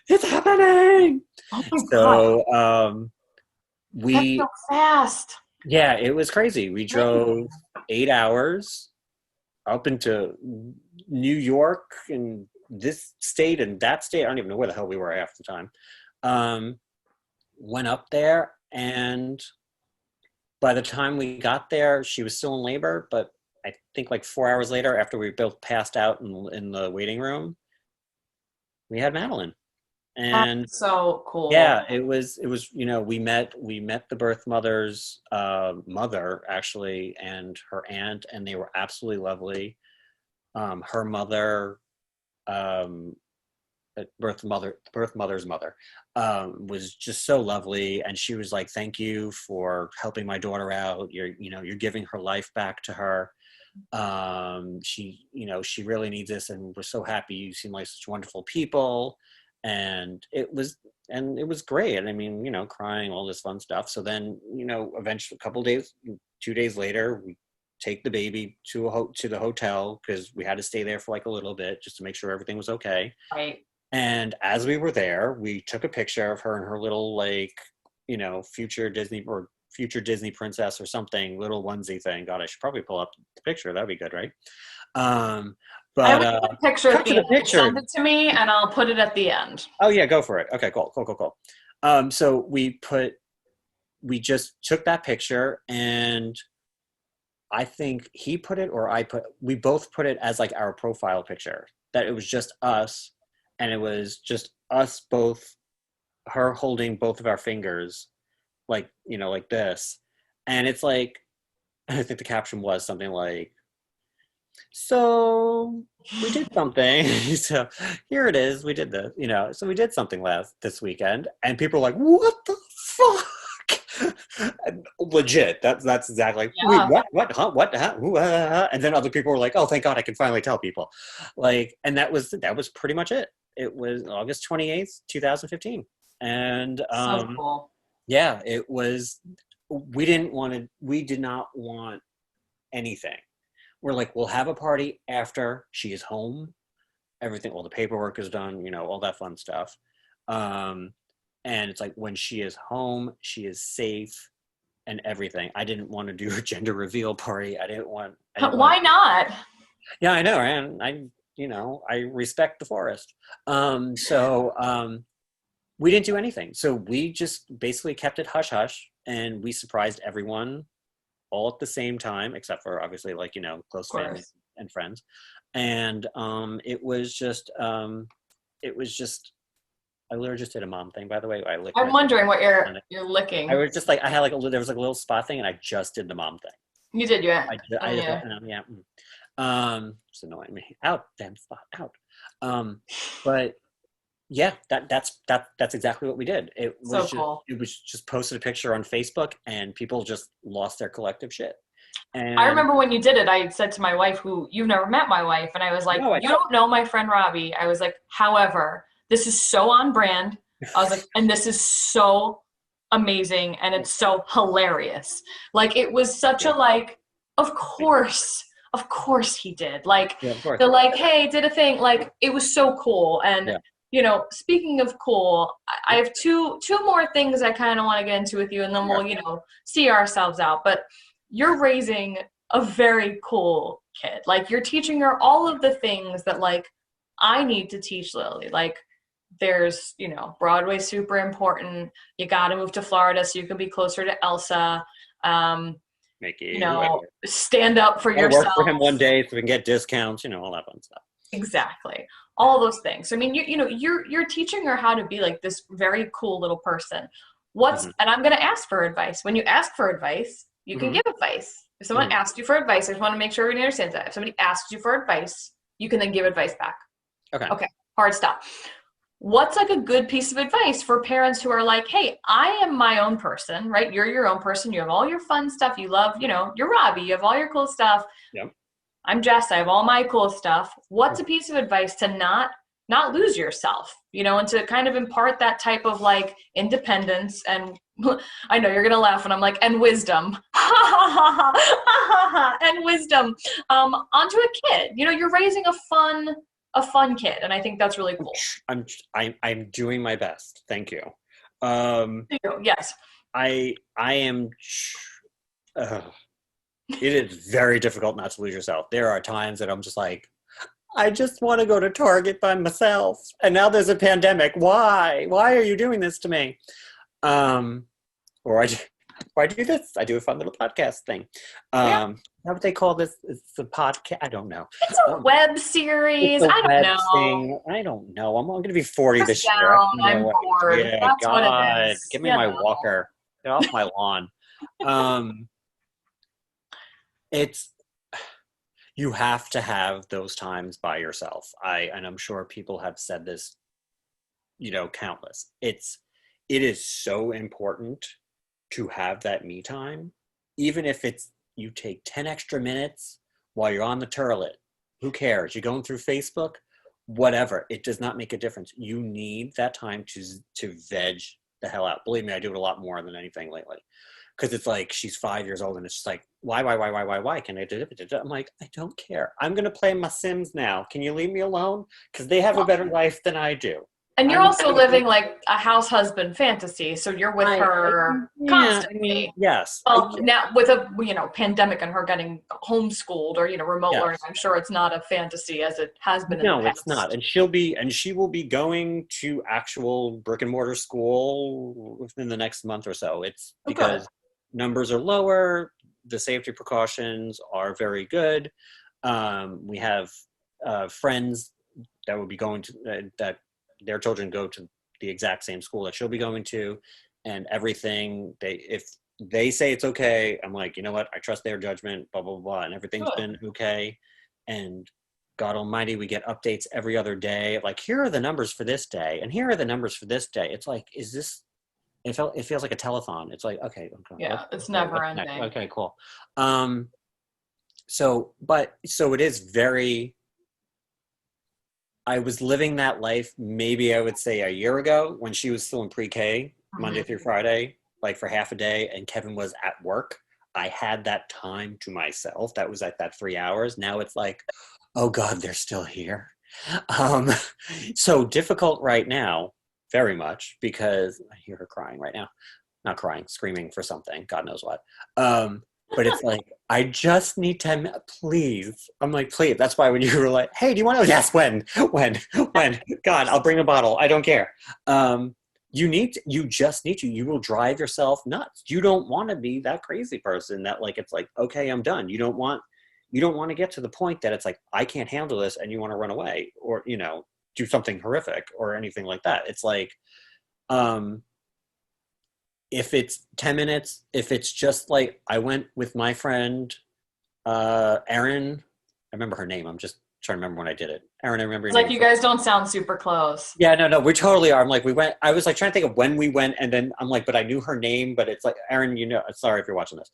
it's happening. Oh my God. That's so fast. Yeah, it was crazy. We drove 8 hours up into New York and this state and that state. I don't even know where the hell we were half the time. Went up there and by the time we got there, she was still in labor, but I think like 4 hours later, after we both passed out in the waiting room, we had Madeline. And That's so cool. yeah, it was, you know, we met the birth mother's mother actually, and her aunt, and they were absolutely lovely. Her mother, um, birth mother's mother, was just so lovely, and she was like, "Thank you for helping my daughter out. You're giving her life back to her. She really needs this, and we're so happy. You seem like such wonderful people." And it was great. And I mean, crying, all this fun stuff. So then, eventually, 2 days later, we take the baby to the hotel, because we had to stay there for like a little bit just to make sure everything was okay. Right. And as we were there, we took a picture of her in her little, like, future Disney princess or something, little onesie thing. God, I should probably pull up the picture. That'd be good, right? I will put a picture at the end. Picture. Send it to me, and I'll put it at the end. Oh yeah, go for it. Okay, cool. So we just took that picture, and I think he put it, or we both put it as like our profile picture. That it was just us, and it was just us both, her holding both of our fingers, like like this, and it's like, I think the caption was something like, "So we did something." So here it is. We did this, so we did something this weekend, and people were like, "What the fuck?" Legit. That's exactly. Yeah. Wait, what? Huh? What? Huh? And then other people were like, "Oh, thank God, I can finally tell people." Like, and that was pretty much it. It was August 28th, 2015, and So cool. yeah, it was. We did not want anything. We're like, we'll have a party after she is home. Everything, all the paperwork is done, all that fun stuff. And it's like, when she is home, she is safe and everything. I didn't want to do a gender reveal party. Why not? Yeah, I know. And I respect the forest. We didn't do anything. So we just basically kept it hush hush, and we surprised everyone all at the same time, except for obviously, like, close family and friends. And it was just I literally just did a mom thing, by the way. I'm wondering what you're licking. I was just like, I had there was like a little spot thing, and I just did the mom thing. You did, yeah. It's annoying me. Out, damn spot, out. But yeah, that's exactly what we did. It was cool. It was just posted a picture on Facebook, and people just lost their collective shit. And I remember when you did it, I said to my wife, who you've never met my wife, and I was like, "You don't know my friend Robbie." I was like, "However, this is so on brand." I was like, "And this is so amazing, and it's so hilarious." Like, it was such a like, of course he did. Like, they're like, "Hey, did a thing." Like, it was so cool. And speaking of cool, I have two more things I kind of want to get into with you, and then we'll, see ourselves out. But you're raising a very cool kid. Like, you're teaching her all of the things that, like, I need to teach Lily. Like, there's, Broadway's super important. You got to move to Florida so you can be closer to Elsa. Mickey, stand up for yourself. Work for him one day so we can get discounts, all that fun stuff. Exactly. All those things. I mean, you're teaching her how to be like this very cool little person. And I'm going to ask for advice. When you ask for advice, you can give advice. If someone asks you for advice, I just want to make sure everybody understands that. If somebody asks you for advice, you can then give advice back. Okay. Hard stop. What's like a good piece of advice for parents who are like, "Hey, I am my own person," right? You're your own person. You have all your fun stuff. You love, you're Robbie. You have all your cool stuff. Yep. I'm Jess. I have all my cool stuff. What's a piece of advice to not lose yourself, and to kind of impart that type of like independence? And I know you're going to laugh when I'm like, and wisdom, and wisdom, onto a kid. You're raising a fun kid. And I think that's really cool. I'm doing my best. Thank you. Yes. I am, it is very difficult not to lose yourself. There are times that I'm just like, I just want to go to Target by myself. And now there's a pandemic. Why? Why are you doing this to me? Or where I do this. I do a fun little podcast thing. How would they call this? It's a podcast. I don't know. It's a web series. It's a I don't web know. thing. I don't know. I'm going to be 40 Just this year. I'm bored. Yeah, That's God, what it is. give me my walker. Get off my lawn. It's you have to have those times by yourself. And I'm sure people have said this, countless. It is so important to have that me time, even if it's you take 10 extra minutes while you're on the turlet. Who cares? You're going through Facebook, whatever. It does not make a difference. You need that time to veg the hell out. Believe me, I do it a lot more than anything lately. Because it's like she's 5 years old and it's just like, why can I do it? I'm like, I don't care. I'm going to play my Sims now. Can you leave me alone? Because they have a better life than I do. And you're also living like a house husband fantasy, so you're with her constantly. Yes. Now with a pandemic and her getting homeschooled or remote learning, I'm sure it's not a fantasy as it has been. No, it's not. And she will be going to actual brick and mortar school within the next month or so. It's because numbers are lower, the safety precautions are very good. We have friends that will be going to that. Their children go to the exact same school that she'll be going to, and everything if they say it's okay, I'm like, you know what? I trust their judgment, blah, blah, blah. And everything's been okay. And God almighty, we get updates every other day. Like, here are the numbers for this day. And here are the numbers for this day. It's like, it feels like a telethon. It's like, okay. It's never ending. Okay, cool. So it is very, I was living that life, maybe I would say a year ago when she was still in pre-K, Monday through Friday, like for half a day, and Kevin was at work. I had that time to myself. That was like that 3 hours. Now it's like, oh God, they're still here. So difficult right now, very much, because I hear her crying right now. Not crying, screaming for something, God knows what. But it's like, I just need 10 minutes, please. I'm like, please. That's why when you were like, hey, do you want to? Yes, when? God, I'll bring a bottle. I don't care. You just need to. You will drive yourself nuts. You don't want to be that crazy person that like, it's like, okay, I'm done. You don't want to get to the point that it's like, I can't handle this and you want to run away or, do something horrific or anything like that. It's like, if it's 10 minutes, if it's just like, I went with my friend, Erin, I remember her name. I'm just trying to remember when I did it. Erin, I remember your name. Like, you guys don't sound super close. Yeah, no, we totally are. I'm like, I was like trying to think of when we went, and then I'm like, but I knew her name, but it's like, Erin, sorry if you're watching this.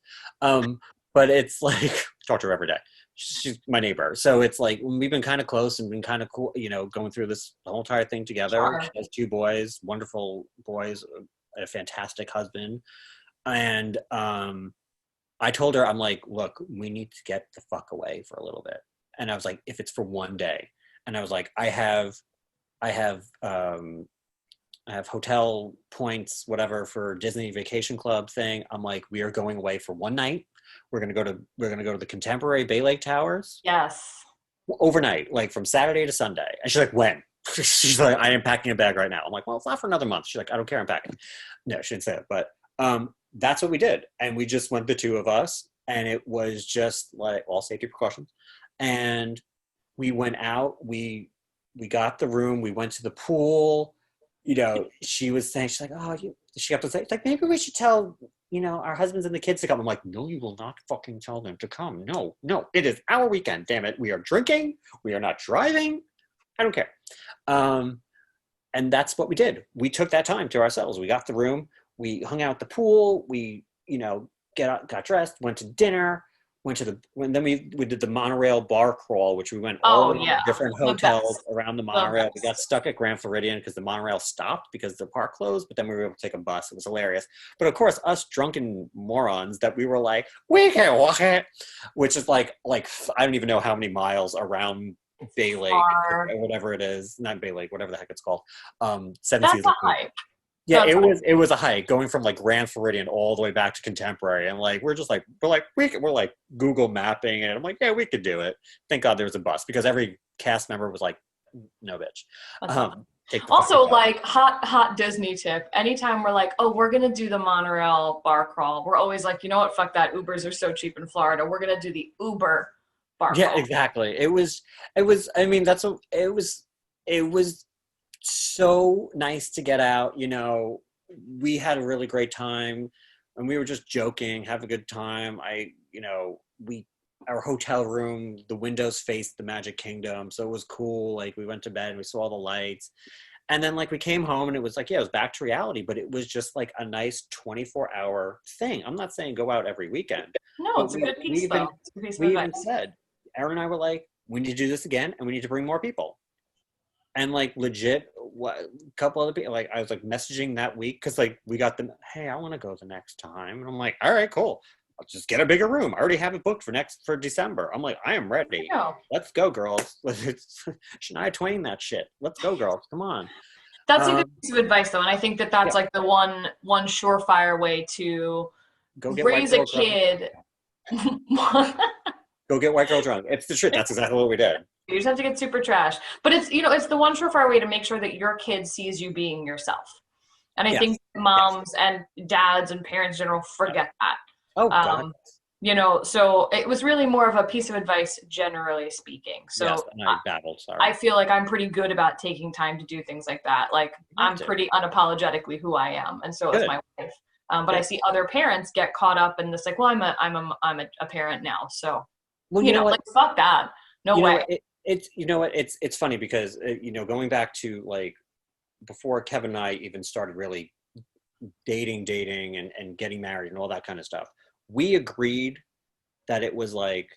But it's like, talk to her every day. She's my neighbor. So it's like, we've been kind of close and been kind of cool, going through this whole entire thing together. Sure. She has 2 boys, wonderful boys, a fantastic husband. And I told her, I'm like, look, we need to get the fuck away for a little bit. And I was like, if it's for one day. And I was like, I have hotel points, whatever, for Disney Vacation Club thing. I'm like, we are going away for one night. We're gonna go to the Contemporary Bay Lake Towers. Yes. Overnight, like from Saturday to Sunday. And she's like, when? She's like, I am packing a bag right now. I'm like, well, it's not for another month. She's like, I don't care, I'm packing. No, she didn't say it, but that's what we did. And we just went, the 2 of us, and it was just like all safety precautions. And we went out, we got the room, we went to the pool. She was saying, she's like, she kept to say, like, maybe we should tell, our husbands and the kids to come. I'm like, no, you will not fucking tell them to come. No, it is our weekend, damn it. We are drinking, we are not driving. I don't care. And that's what we did. We took that time to ourselves. We got the room, we hung out at the pool, we, got dressed, went to dinner, then we did the monorail bar crawl, which we went all different hotels around the monorail. We got stuck at Grand Floridian because the monorail stopped because the park closed, but then we were able to take a bus. It was hilarious. But of course, us drunken morons that we were like, we can walk it, which is like I don't even know how many miles around Bay Lake or whatever it is. Not Bay Lake, whatever the heck it's called. Seven Seas. Hike. Yeah, it was a hike going from like Grand Floridian all the way back to Contemporary, and like we're like Google mapping, and I'm like, yeah, we could do it. Thank God there was a bus because every cast member was like, no bitch. Take the Also, fucking like, hot Disney tip. Anytime we're like, oh, we're going to do the monorail bar crawl, we're always like, you know what? Fuck that. Ubers are so cheap in Florida. We're going to do the Uber bar Yeah, crawl. exactly. I mean, it was so nice to get out. You know, we had a really great time and we were just joking, have a good time. Our hotel room, the windows faced the Magic Kingdom. So it was cool. Like we went to bed and we saw the lights. And then like we came home and it was like, yeah, it was back to reality, but it was just like a nice 24-hour thing. I'm not saying go out every weekend. No, it's a good piece, though. It's a good piece of We even advice. said, Aaron and I were like, we need to do this again and we need to bring more people. And like legit, a couple other people, like I was like messaging that week because like we got them, hey, I want to go the next time. And I'm like, all right, cool. I'll just get a bigger room. I already have it booked for December. I'm like, I am ready. Let's go, girls. Shania Twain that shit. Let's go, girls. Come on. That's a good piece of advice, though, and I think that's like the one surefire way to go get raise a kid. Go get white girl drunk. It's the shit. That's exactly what we did. You just have to get super trash. But it's, it's the one surefire way to make sure that your kid sees you being yourself. And I think moms and dads and parents in general forget that. Oh, God. So it was really more of a piece of advice, generally speaking. So yes, and I babbled, sorry. I feel like I'm pretty good about taking time to do things like that. Like I'm pretty unapologetically who I am. And so is my wife. But I see other parents get caught up in this, like, well, I'm a parent now. So, well, like, fuck that. No way. It's funny because, going back to like before Kevin and I even started really dating and getting married and all that kind of stuff, we agreed that it was like,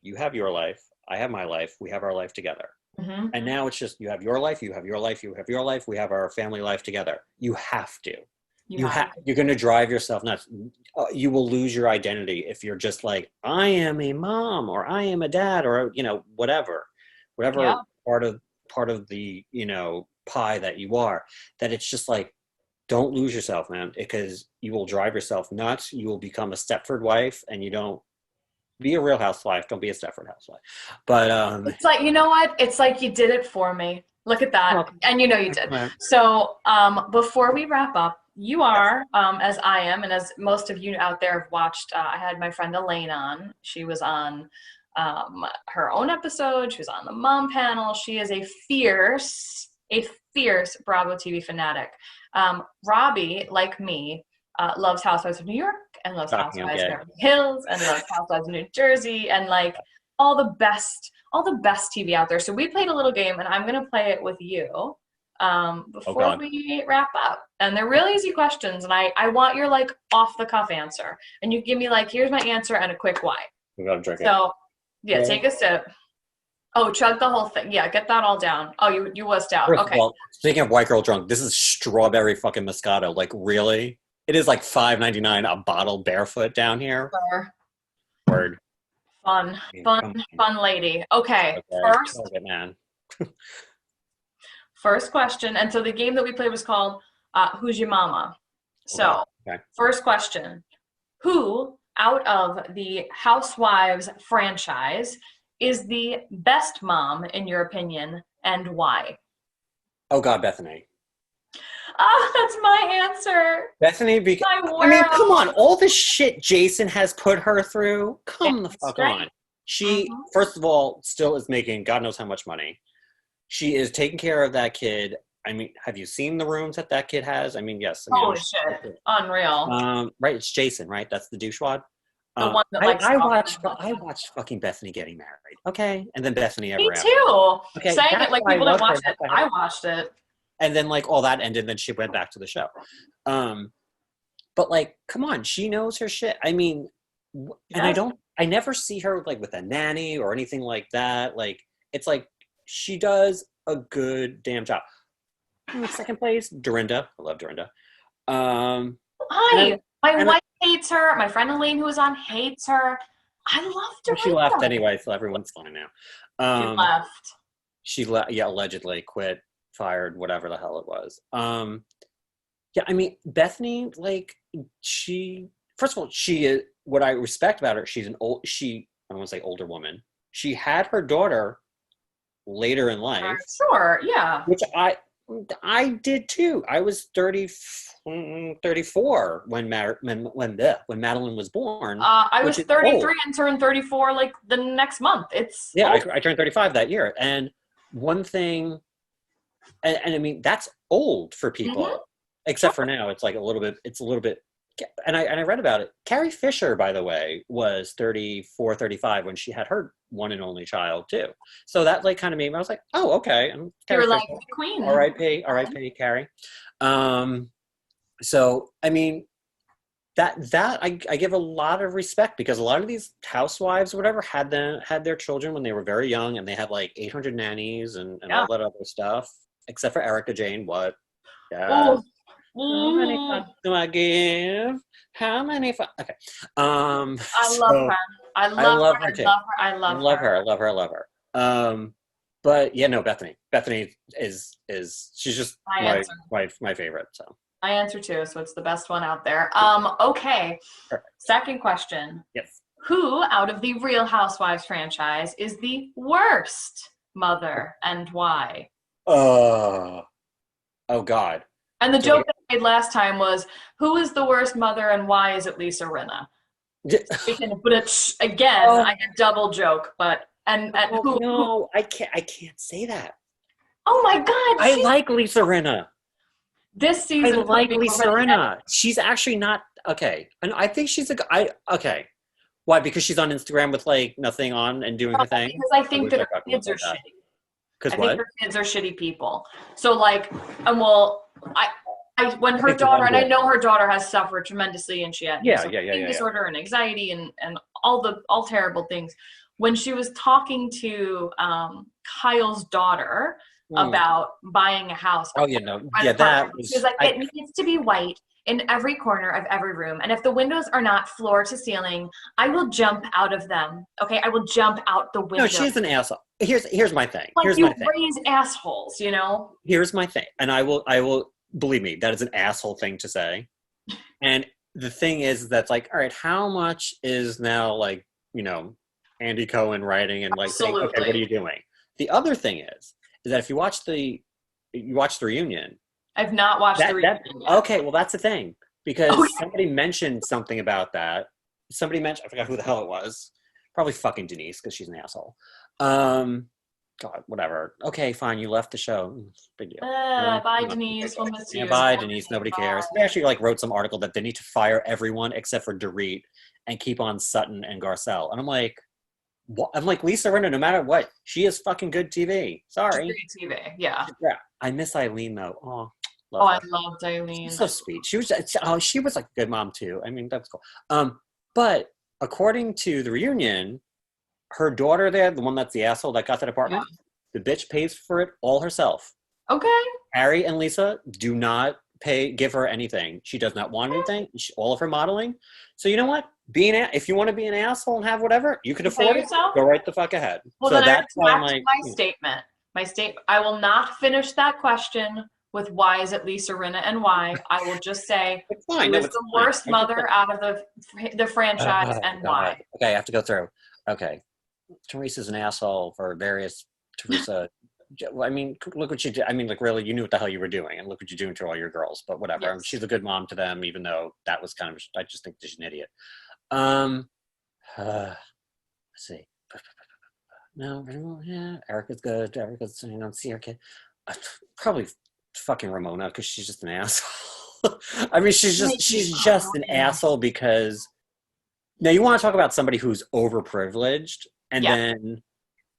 you have your life, I have my life, we have our life together. Mm-hmm. And now it's just, you have your life, you have your life, you have your life, we have our family life together. You have to. You're going to drive yourself nuts. You will lose your identity if you're just like, I am a mom or I am a dad or, whatever part of the, pie that you are, that it's just like, don't lose yourself, man, because you will drive yourself nuts. You will become a Stepford wife and you don't be a Real Housewife. Don't be a Stepford housewife. But it's like, you know what? It's like you did it for me. Look at that. And you did. So before we wrap up, you are, as I am, and as most of you out there have watched, I had my friend Elaine on. She was on her own episode. She was on the mom panel. She is a fierce Bravo TV fanatic. Robbie, like me, loves Housewives of New York and loves Housewives of Beverly Hills and loves Housewives of New Jersey and like all the best TV out there. So we played a little game, and I'm going to play it with you before we wrap up. And they're really easy questions, and I want your like off the cuff answer. And you give me like, here's my answer and a quick why. We got to drink it. So take a sip. Oh, chug the whole thing. Yeah, get that all down. Oh, you wussed out. First okay. Of all, speaking of white girl drunk, this is strawberry fucking Moscato. Like, really? It is like $5.99 a bottle barefoot down here. Sure. Word. Fun lady. Okay. First. Okay, man. First question. And so the game that we played was called Who's Your Mama? So, First question. Who out of the Housewives franchise is the best mom in your opinion, and why? Oh God, Bethany. That's my answer. Bethany, I mean, come on, all the shit Jason has put her through. Come the fuck on. She, first of all, still is making God knows how much money. She is taking care of that kid. I mean, have you seen the rooms that kid has? I mean, yes. Holy shit. Unreal. Right, it's Jason, right? That's the douchewad. The one that I watched fucking Bethany getting married, okay? And then Bethany ever after. Me too. Okay, saying it like people didn't watch it. I watched it. And then like all that ended, and then she went back to the show. But like, come on, she knows her shit. I mean, and I never see her like with a nanny or anything like that. Like, it's like she does a good damn job. Second place, Dorinda. I love Dorinda. Hi. My wife hates her. My friend Elaine, who was on, hates her. I love Dorinda. She left anyway, so everyone's fine now. She left. Yeah, allegedly quit, fired, whatever the hell it was. Yeah, I mean, Bethany, like, first of all, she is, what I respect about her, she's I don't want to say older woman. She had her daughter later in life. Sure, yeah. Which I did too. I was 34 when Madeline was born. I was which is 33 old. and turned 34 like the next month. It's Yeah, old. I turned 35 that year. And one thing, and I mean, that's old for people, except for now. It's like a little bit, and I read about it. Carrie Fisher, by the way, was 34, 35 when she had her one and only child too. So that like kind of made me, I was like, oh, okay. And Carrie You're like Fisher, the queen. R.I.P. Carrie. So, I mean, that I give a lot of respect because a lot of these housewives or whatever had their children when they were very young and they had like 800 nannies and all that other stuff, except for Erica Jane. What? Yeah. How many fucks do I give? How many fucks? Okay. I love her. I love her. Too. I love her. But yeah, no, Bethany is she's just my favorite. So my answer too. So it's the best one out there. Okay. Perfect. Second question. Yes. Who out of the Real Housewives franchise is the worst mother and why? Oh God. And the joke that I made last time was, who is the worst mother and why is it Lisa Rinna? But it's again, I get double joke, but who? No, I can't say that. Oh my God! I like Lisa Rinna. This season, I like Lisa Rinna. She's actually not okay, and I think she's okay. Why? Because she's on Instagram with like nothing on and doing her thing. Because I think that her kids are shitty. I think her kids are shitty people. So like, when her daughter, and I know her daughter has suffered tremendously, and she had eating disorder and anxiety and all terrible things. When she was talking to Kyle's daughter about buying a house, she was like, it needs to be white in every corner of every room, and if the windows are not floor to ceiling, I will jump out of them. Okay, I will jump out the window. No, she's an asshole. Here's my thing. Like you raise assholes, you know. Here's my thing, and I will believe me, that is an asshole thing to say. And the thing is, that's like, all right, how much is now like, you know, Andy Cohen writing and like saying, okay, what are you doing? The other thing is that if you watch the reunion. I've not watched the reunion yet. Okay, well that's the thing. Because somebody mentioned something about that. Somebody mentioned, I forgot who the hell it was. Probably fucking Denise, because she's an asshole. God, whatever. Okay, fine. You left the show. Big deal. Bye, Denise. We'll miss you. Bye, Denise. Nobody cares. They actually like wrote some article that they need to fire everyone except for Dorit and keep on Sutton and Garcelle. And I'm like, what? I'm like, Lisa Rinna, no matter what, she is fucking good TV. Sorry. Great TV. Yeah. I miss Eileen though. I loved Eileen. She's so sweet. She was like a good mom too. I mean, that was cool. But according to the reunion, her daughter there, the one that's the asshole that got that apartment, the bitch pays for it all herself. Okay. Harry and Lisa do not give her anything. She does not want anything. All of her modeling. So you know what? If you want to be an asshole and have whatever, you can afford it. Go right the fuck ahead. Well, so that's why I'm like, my statement. I will not finish that question with why is it Lisa Rinna and why. I will just say who is the worst mother out of the franchise and why. Okay, I have to go through. Okay. Teresa's an asshole for various Teresa. I mean, look what you did. I mean, like, really, you knew what the hell you were doing, and look what you're doing to all your girls. But whatever. Yes. She's a good mom to them, even though that was kind of. I just think she's an idiot. Let's see. No, yeah, Erica's good. Erica's, see her kid. Probably fucking Ramona because she's just an asshole. I mean, she's just an asshole because. Now you want to talk about somebody who's overprivileged. And then,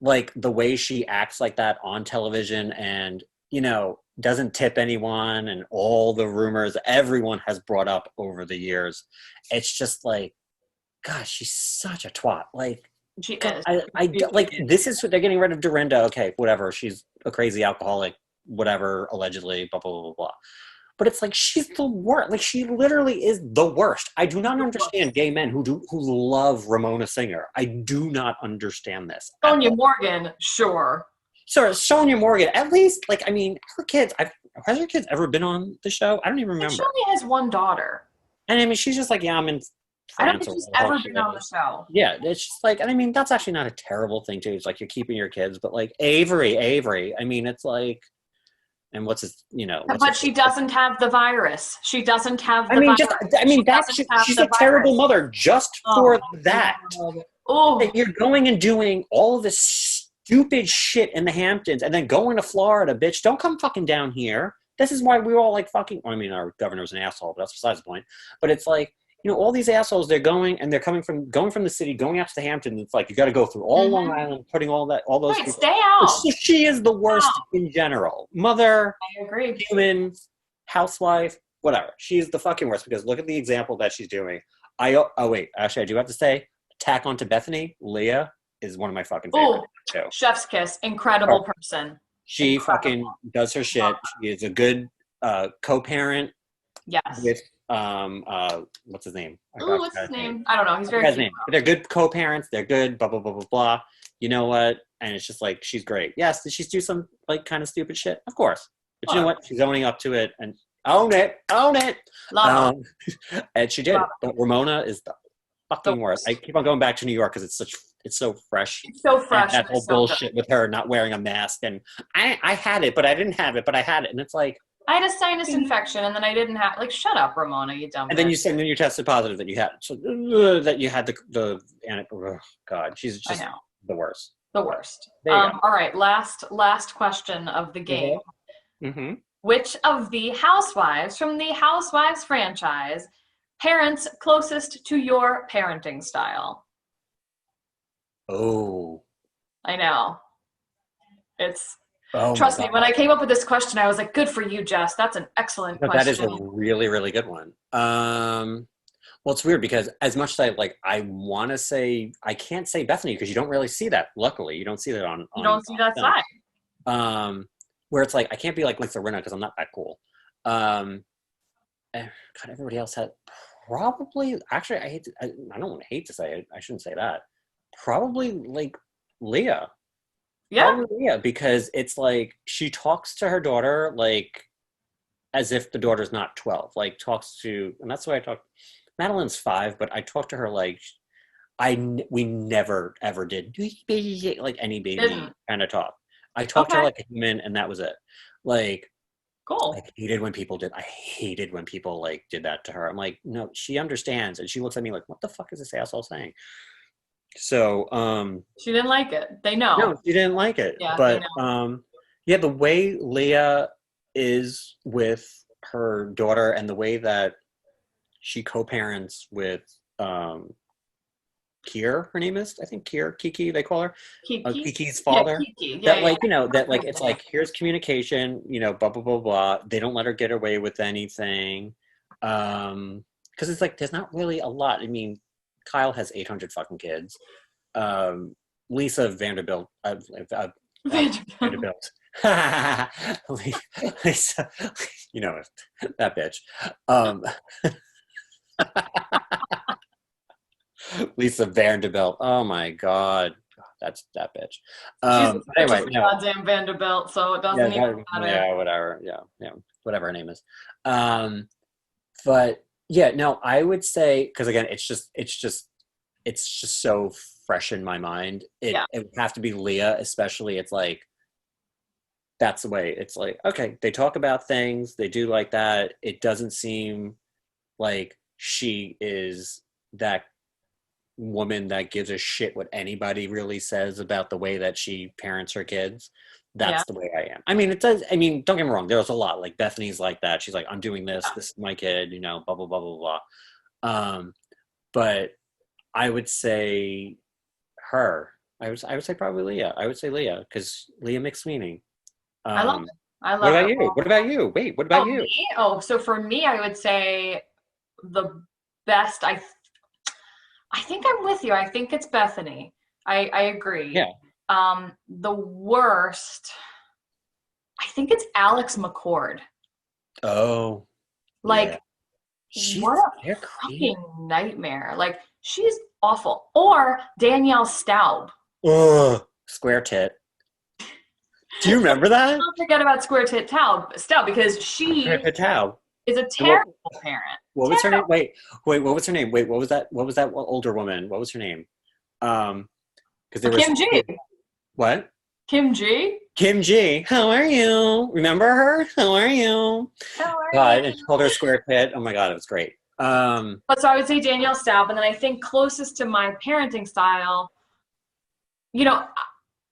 like, the way she acts like that on television and, you know, doesn't tip anyone and all the rumors everyone has brought up over the years. It's just like, gosh, she's such a twat. Like, she is. This is what they're getting rid of Dorinda. Okay, whatever. She's a crazy alcoholic, whatever, allegedly, blah, blah, blah, blah. But it's like, she's the worst. Like, she literally is the worst. I do not understand gay men who love Ramona Singer. I do not understand this. Sonia Morgan, sure. Sorry, Sonia Morgan, at least, like, I mean, her kids, has her kids ever been on the show? I don't even remember. She only has one daughter. And I mean, she's just like, yeah, I'm in France. I don't think she's ever been on the show. Yeah, it's just like, and I mean, that's actually not a terrible thing, too. It's like, you're keeping your kids, but like, Avery, I mean, it's like, And what's his, But she doesn't have the virus. She doesn't have the virus. She's a terrible mother just for that. Oh, That you're going and doing all this stupid shit in the Hamptons and then going to Florida, bitch. Don't come fucking down here. This is why we're all like fucking, I mean, our governor's an asshole, but that's besides the point. But it's like, all these assholes, they're going and they're going from the city, going out to the Hamptons. It's like, you got to go through all Long Island, putting all those people. Stay out. So she is the worst in general. Mother, I agree. human, housewife, whatever. She's the fucking worst because look at the example that she's doing. Wait, actually, I do have to say, tack on to Bethany, Leah is one of my fucking favorites too. Chef's kiss, incredible person. She fucking does her shit. She is a good co-parent. Yes. With what's his name? What's his name? I don't know. He's very cute. They're good co-parents. They're good. Blah blah blah blah blah. You know what? And it's just like she's great. Yes, did she do some like kind of stupid shit? Of course. But you know what? She's owning up to it and own it. Love her. And she did. But Ramona is the fucking worst. I keep on going back to New York because it's so fresh. It's so fresh. And that whole bullshit with her not wearing a mask and I had it, but I didn't have it, but I had it, and it's like. I had a sinus infection, and then I didn't have. Like, shut up, Ramona, you dumb. And then you tested positive that you had. So that you had the oh God, she's just the worst. The worst. All right, last question of the game. Mm-hmm. Which of the housewives from the Housewives franchise parents closest to your parenting style? Oh. I know. Trust me, when I came up with this question, I was like, good for you, Jess. That's an excellent question. That is a really, really good one. Well, it's weird because as much as I want to say, I can't say Bethany because you don't really see that. Luckily, you don't see that on you don't see that side. Where it's like, I can't be like Lisa Rinna because I'm not that cool. God, everybody else had probably, actually, I don't hate to say it. I shouldn't say that. Probably like Leah. Yeah. Yeah, because it's like she talks to her daughter like as if the daughter's not 12. Like talks to, and that's why I talk. Madeline's 5, but I talk to her like we never ever did like any baby kind of talk. I talked to her like a human, and that was it. Like, cool. I hated when people like did that to her. I'm like, no, she understands, and she looks at me like, what the fuck is this asshole saying? So she didn't like it. They know. No, she didn't like it. Yeah, but the way Leah is with her daughter and the way that she co-parents with Kier, her name is, I think Kiki, they call her. Kiki's father. Yeah, Kiki. It's like, here's communication, blah, blah, blah, blah. They don't let her get away with anything. Because it's like, there's not really a lot. I mean, Kyle has 800 fucking kids. Lisa Vanderbilt. Vanderbilt. Lisa, that bitch. Lisa Vanderbilt. Oh my God. That's that bitch. Anyway, goddamn Vanderbilt, so it doesn't even matter. Yeah, whatever. Yeah, whatever her name is. But yeah, no, I would say, because again, it's just so fresh in my mind. It would have to be Leah, especially. It's like, that's the way. It's like, okay, they talk about things, they do like that. It doesn't seem like she is that woman that gives a shit what anybody really says about the way that she parents her kids. That's the way I am. I mean, it does. I mean, don't get me wrong. There's a lot. Like Bethany's like that. She's like, I'm doing this. This is my kid. Blah blah blah blah blah. But I would say her. I would say probably Leah. I would say Leah because Leah McSweeney. I love it. What about you? What about you? Wait, what about you? Me? So for me, I would say the best. I think I'm with you. I think it's Bethany. I agree. Yeah. The worst, I think it's Alex McCord. Oh. Like, what a fucking nightmare. Like, she's awful. Or Danielle Staub. Ugh. Square tit. Do you remember that? Don't forget about Square Tit Taub because she is a terrible parent. What was her name? Wait, what was her name? Wait, what was that older woman? What was her name? Because there was Kim G. What? Kim G? Kim G, how are you? Remember her? How are you? How are God, you? and she called her square pit. Oh my God, it was great. But so I would say Danielle Staub, and then I think closest to my parenting style, you know,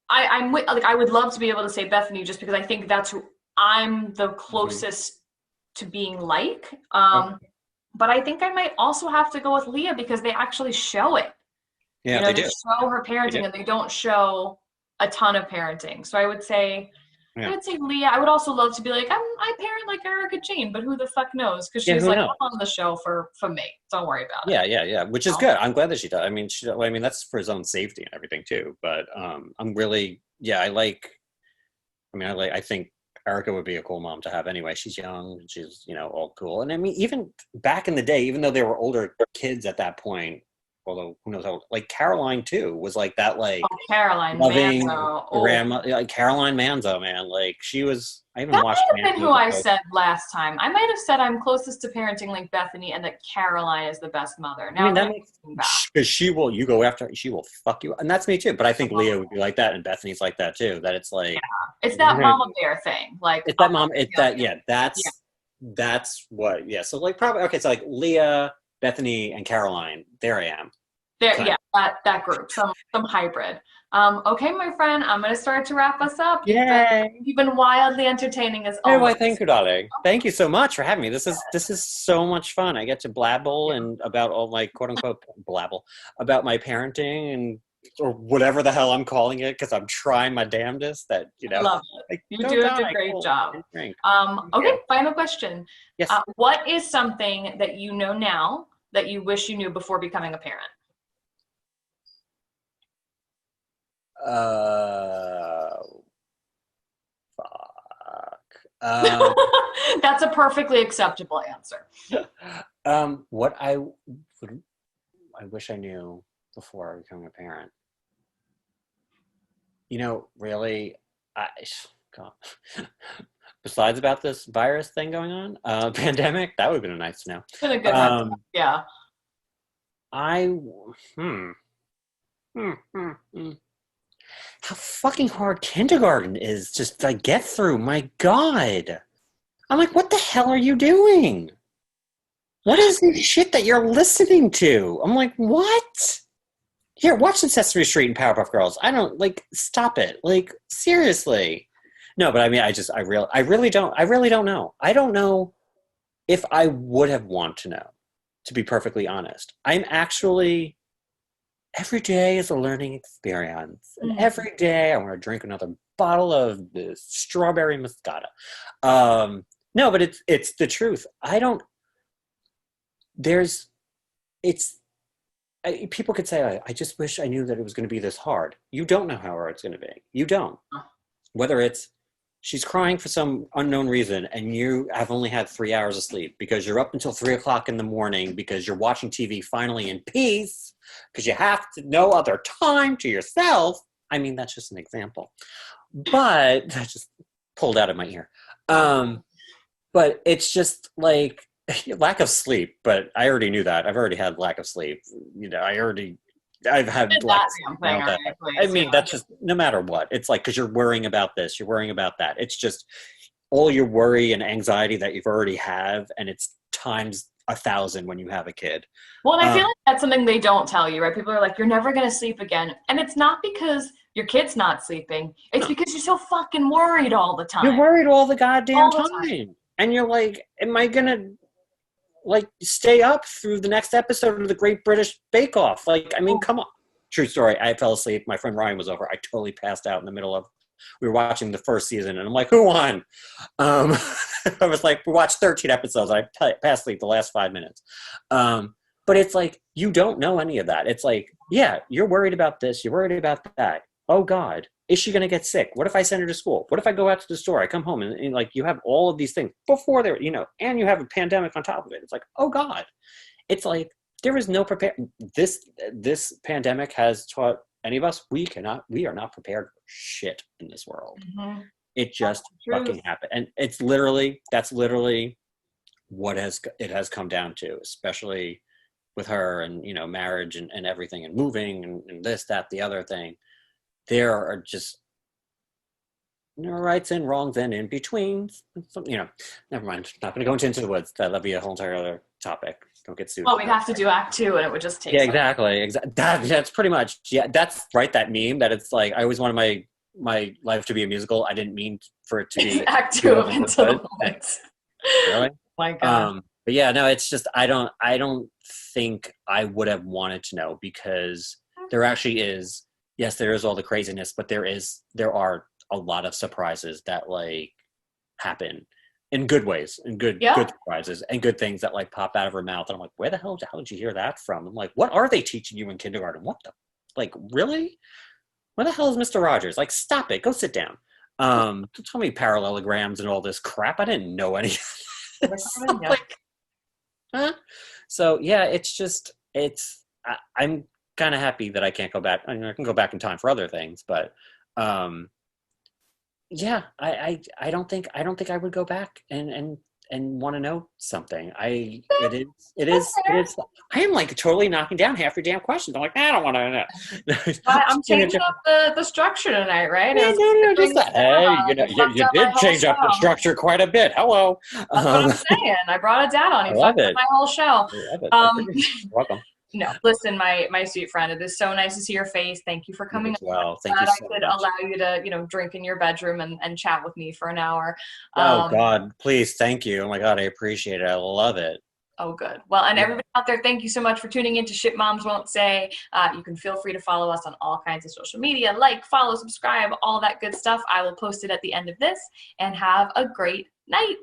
I would love to be able to say Bethany just because I think that's who I'm the closest to being like. But I think I might also have to go with Leah because they actually show it. Yeah, They do. show her parenting and they don't show a ton of parenting. So I would say Leah. I would also love to be like, I parent like Erica Jane, but who the fuck knows? Because she's like, I'm on the show for me. Don't worry about it. Yeah. Which is good. I'm glad that she does. I mean, that's for his own safety and everything too. But I'm really, I think Erica would be a cool mom to have anyway. She's young, she's, all cool. And I mean, even back in the day, even though they were older kids at that point, although who knows how, like Caroline too was like that, like Caroline loving Manzo. grandma, like Caroline Manzo, man. Like she was, I even That watched might have been who I said last time. I might have said I'm closest to parenting like Bethany and that Caroline is the best mother. Now that makes, because she will fuck you. And that's me too. But I think Leah would be like that and Bethany's like that too. That it's like, it's that mama bear thing. Like it's that mom, it's that, that's what, so like probably, okay, so like Leah, Bethany, and Caroline, there I am. There, that group, some hybrid. Okay, my friend, I'm gonna start to wrap us up. You've been wildly entertaining as always. Well, thank you, darling. Thank you so much for having me. This is so much fun. I get to blabble and about all my quote unquote blabble about my parenting and or whatever the hell I'm calling it because I'm trying my damnedest. That I love it. Like, you do a great job. Okay, final question. Yes. What is something that you know now that you wish you knew before becoming a parent? Fuck. That's a perfectly acceptable answer. What I wish I knew before becoming a parent. Really, God. Besides about this virus thing going on, pandemic, that would have been nice to know. It's been a good one. Yeah. How fucking hard kindergarten is just to get through. My God. I'm like, what the hell are you doing? What is this shit that you're listening to? I'm like, what? Here, watch the Sesame Street and Powerpuff Girls. I don't, stop it. Seriously. No, but I mean, I really don't know. I don't know if I would have wanted to know, to be perfectly honest. I'm actually... Every day is a learning experience. And every day I want to drink another bottle of this strawberry Moscato. No, but it's the truth. People could say, I just wish I knew that it was going to be this hard. You don't know how hard it's going to be. You don't. Whether it's she's crying for some unknown reason and you have only had 3 hours of sleep because you're up until 3 o'clock in the morning because you're watching TV finally in peace because you have no other time to yourself. I mean, that's just an example. But that just pulled out of my ear. But it's just like lack of sleep. But I already knew that. I've already had lack of sleep. I've had that's just no matter what. It's like because you're worrying about this, you're worrying about that. It's just all your worry and anxiety that you've already have, and it's times 1,000 when you have a kid. Well, and I feel like that's something they don't tell you, right? People are like, you're never going to sleep again. And it's not because your kid's not sleeping. It's because you're so fucking worried all the time. You're worried all the goddamn time. And you're like, am I going to stay up through the next episode of the Great British Bake Off? Come on. True story. I fell asleep. My friend Ryan was over. I totally passed out in the middle of, we were watching the first season and I'm like, who won? I was like, we watched 13 episodes. I passed asleep the last 5 minutes. But it's like, you don't know any of that. It's like, yeah, you're worried about this. You're worried about that. Oh God, is she going to get sick? What if I send her to school? What if I go out to the store? I come home and you have all of these things before there, and you have a pandemic on top of it. It's like, oh God, it's like, there is no prepare. This pandemic has taught any of us, we are not prepared for shit in this world. Mm-hmm. It just fucking happened. And that's literally what it has come down to, especially with her and, marriage and everything and moving and this, that, the other thing. There are just, rights and wrongs and in between. Never mind. Not going to go into the woods. That'll be a whole entire other topic. Don't get sued. Well, we'd have to do act 2 and it would just take Yeah, exactly. That's pretty much, yeah, that's right. That meme that it's like, I always wanted my life to be a musical. I didn't mean for it to be act 2 of Into the Woods. Really? My God. But yeah, no, it's just, I don't think I would have wanted to know, because there actually is, yes, there is all the craziness, but there are a lot of surprises that like happen in good ways, and good surprises and good things that like pop out of her mouth. And I'm like, where the hell did you hear that from? I'm like, what are they teaching you in kindergarten? What the, like, really? Where the hell is Mr. Rogers? Like, stop it. Go sit down. Don't tell me parallelograms and all this crap. I didn't know any of this. Like, huh? So yeah, I'm kind of happy that I can't go back. I mean, I can go back in time for other things, but yeah, I don't think I would go back and want to know something. It is. I am like totally knocking down half your damn questions. I'm like, I don't want to know. I'm changing up the structure tonight, right? No, just that. Hey, you did change up the structure quite a bit. Hello. That's what I'm saying. I brought it down on you. I love it. My whole show. I love it. You're welcome. No, listen, my sweet friend, it is so nice to see your face. Thank you for coming. Well, thank you so much. I could much. allow you to, drink in your bedroom and chat with me for an hour. Oh God, please, thank you. Oh my God, I appreciate it. I love it. Oh, good. Well, and everybody out there, thank you so much for tuning in to Shit Moms Won't Say. You can feel free to follow us on all kinds of social media, like, follow, subscribe, all that good stuff. I will post it at the end of this, and have a great night.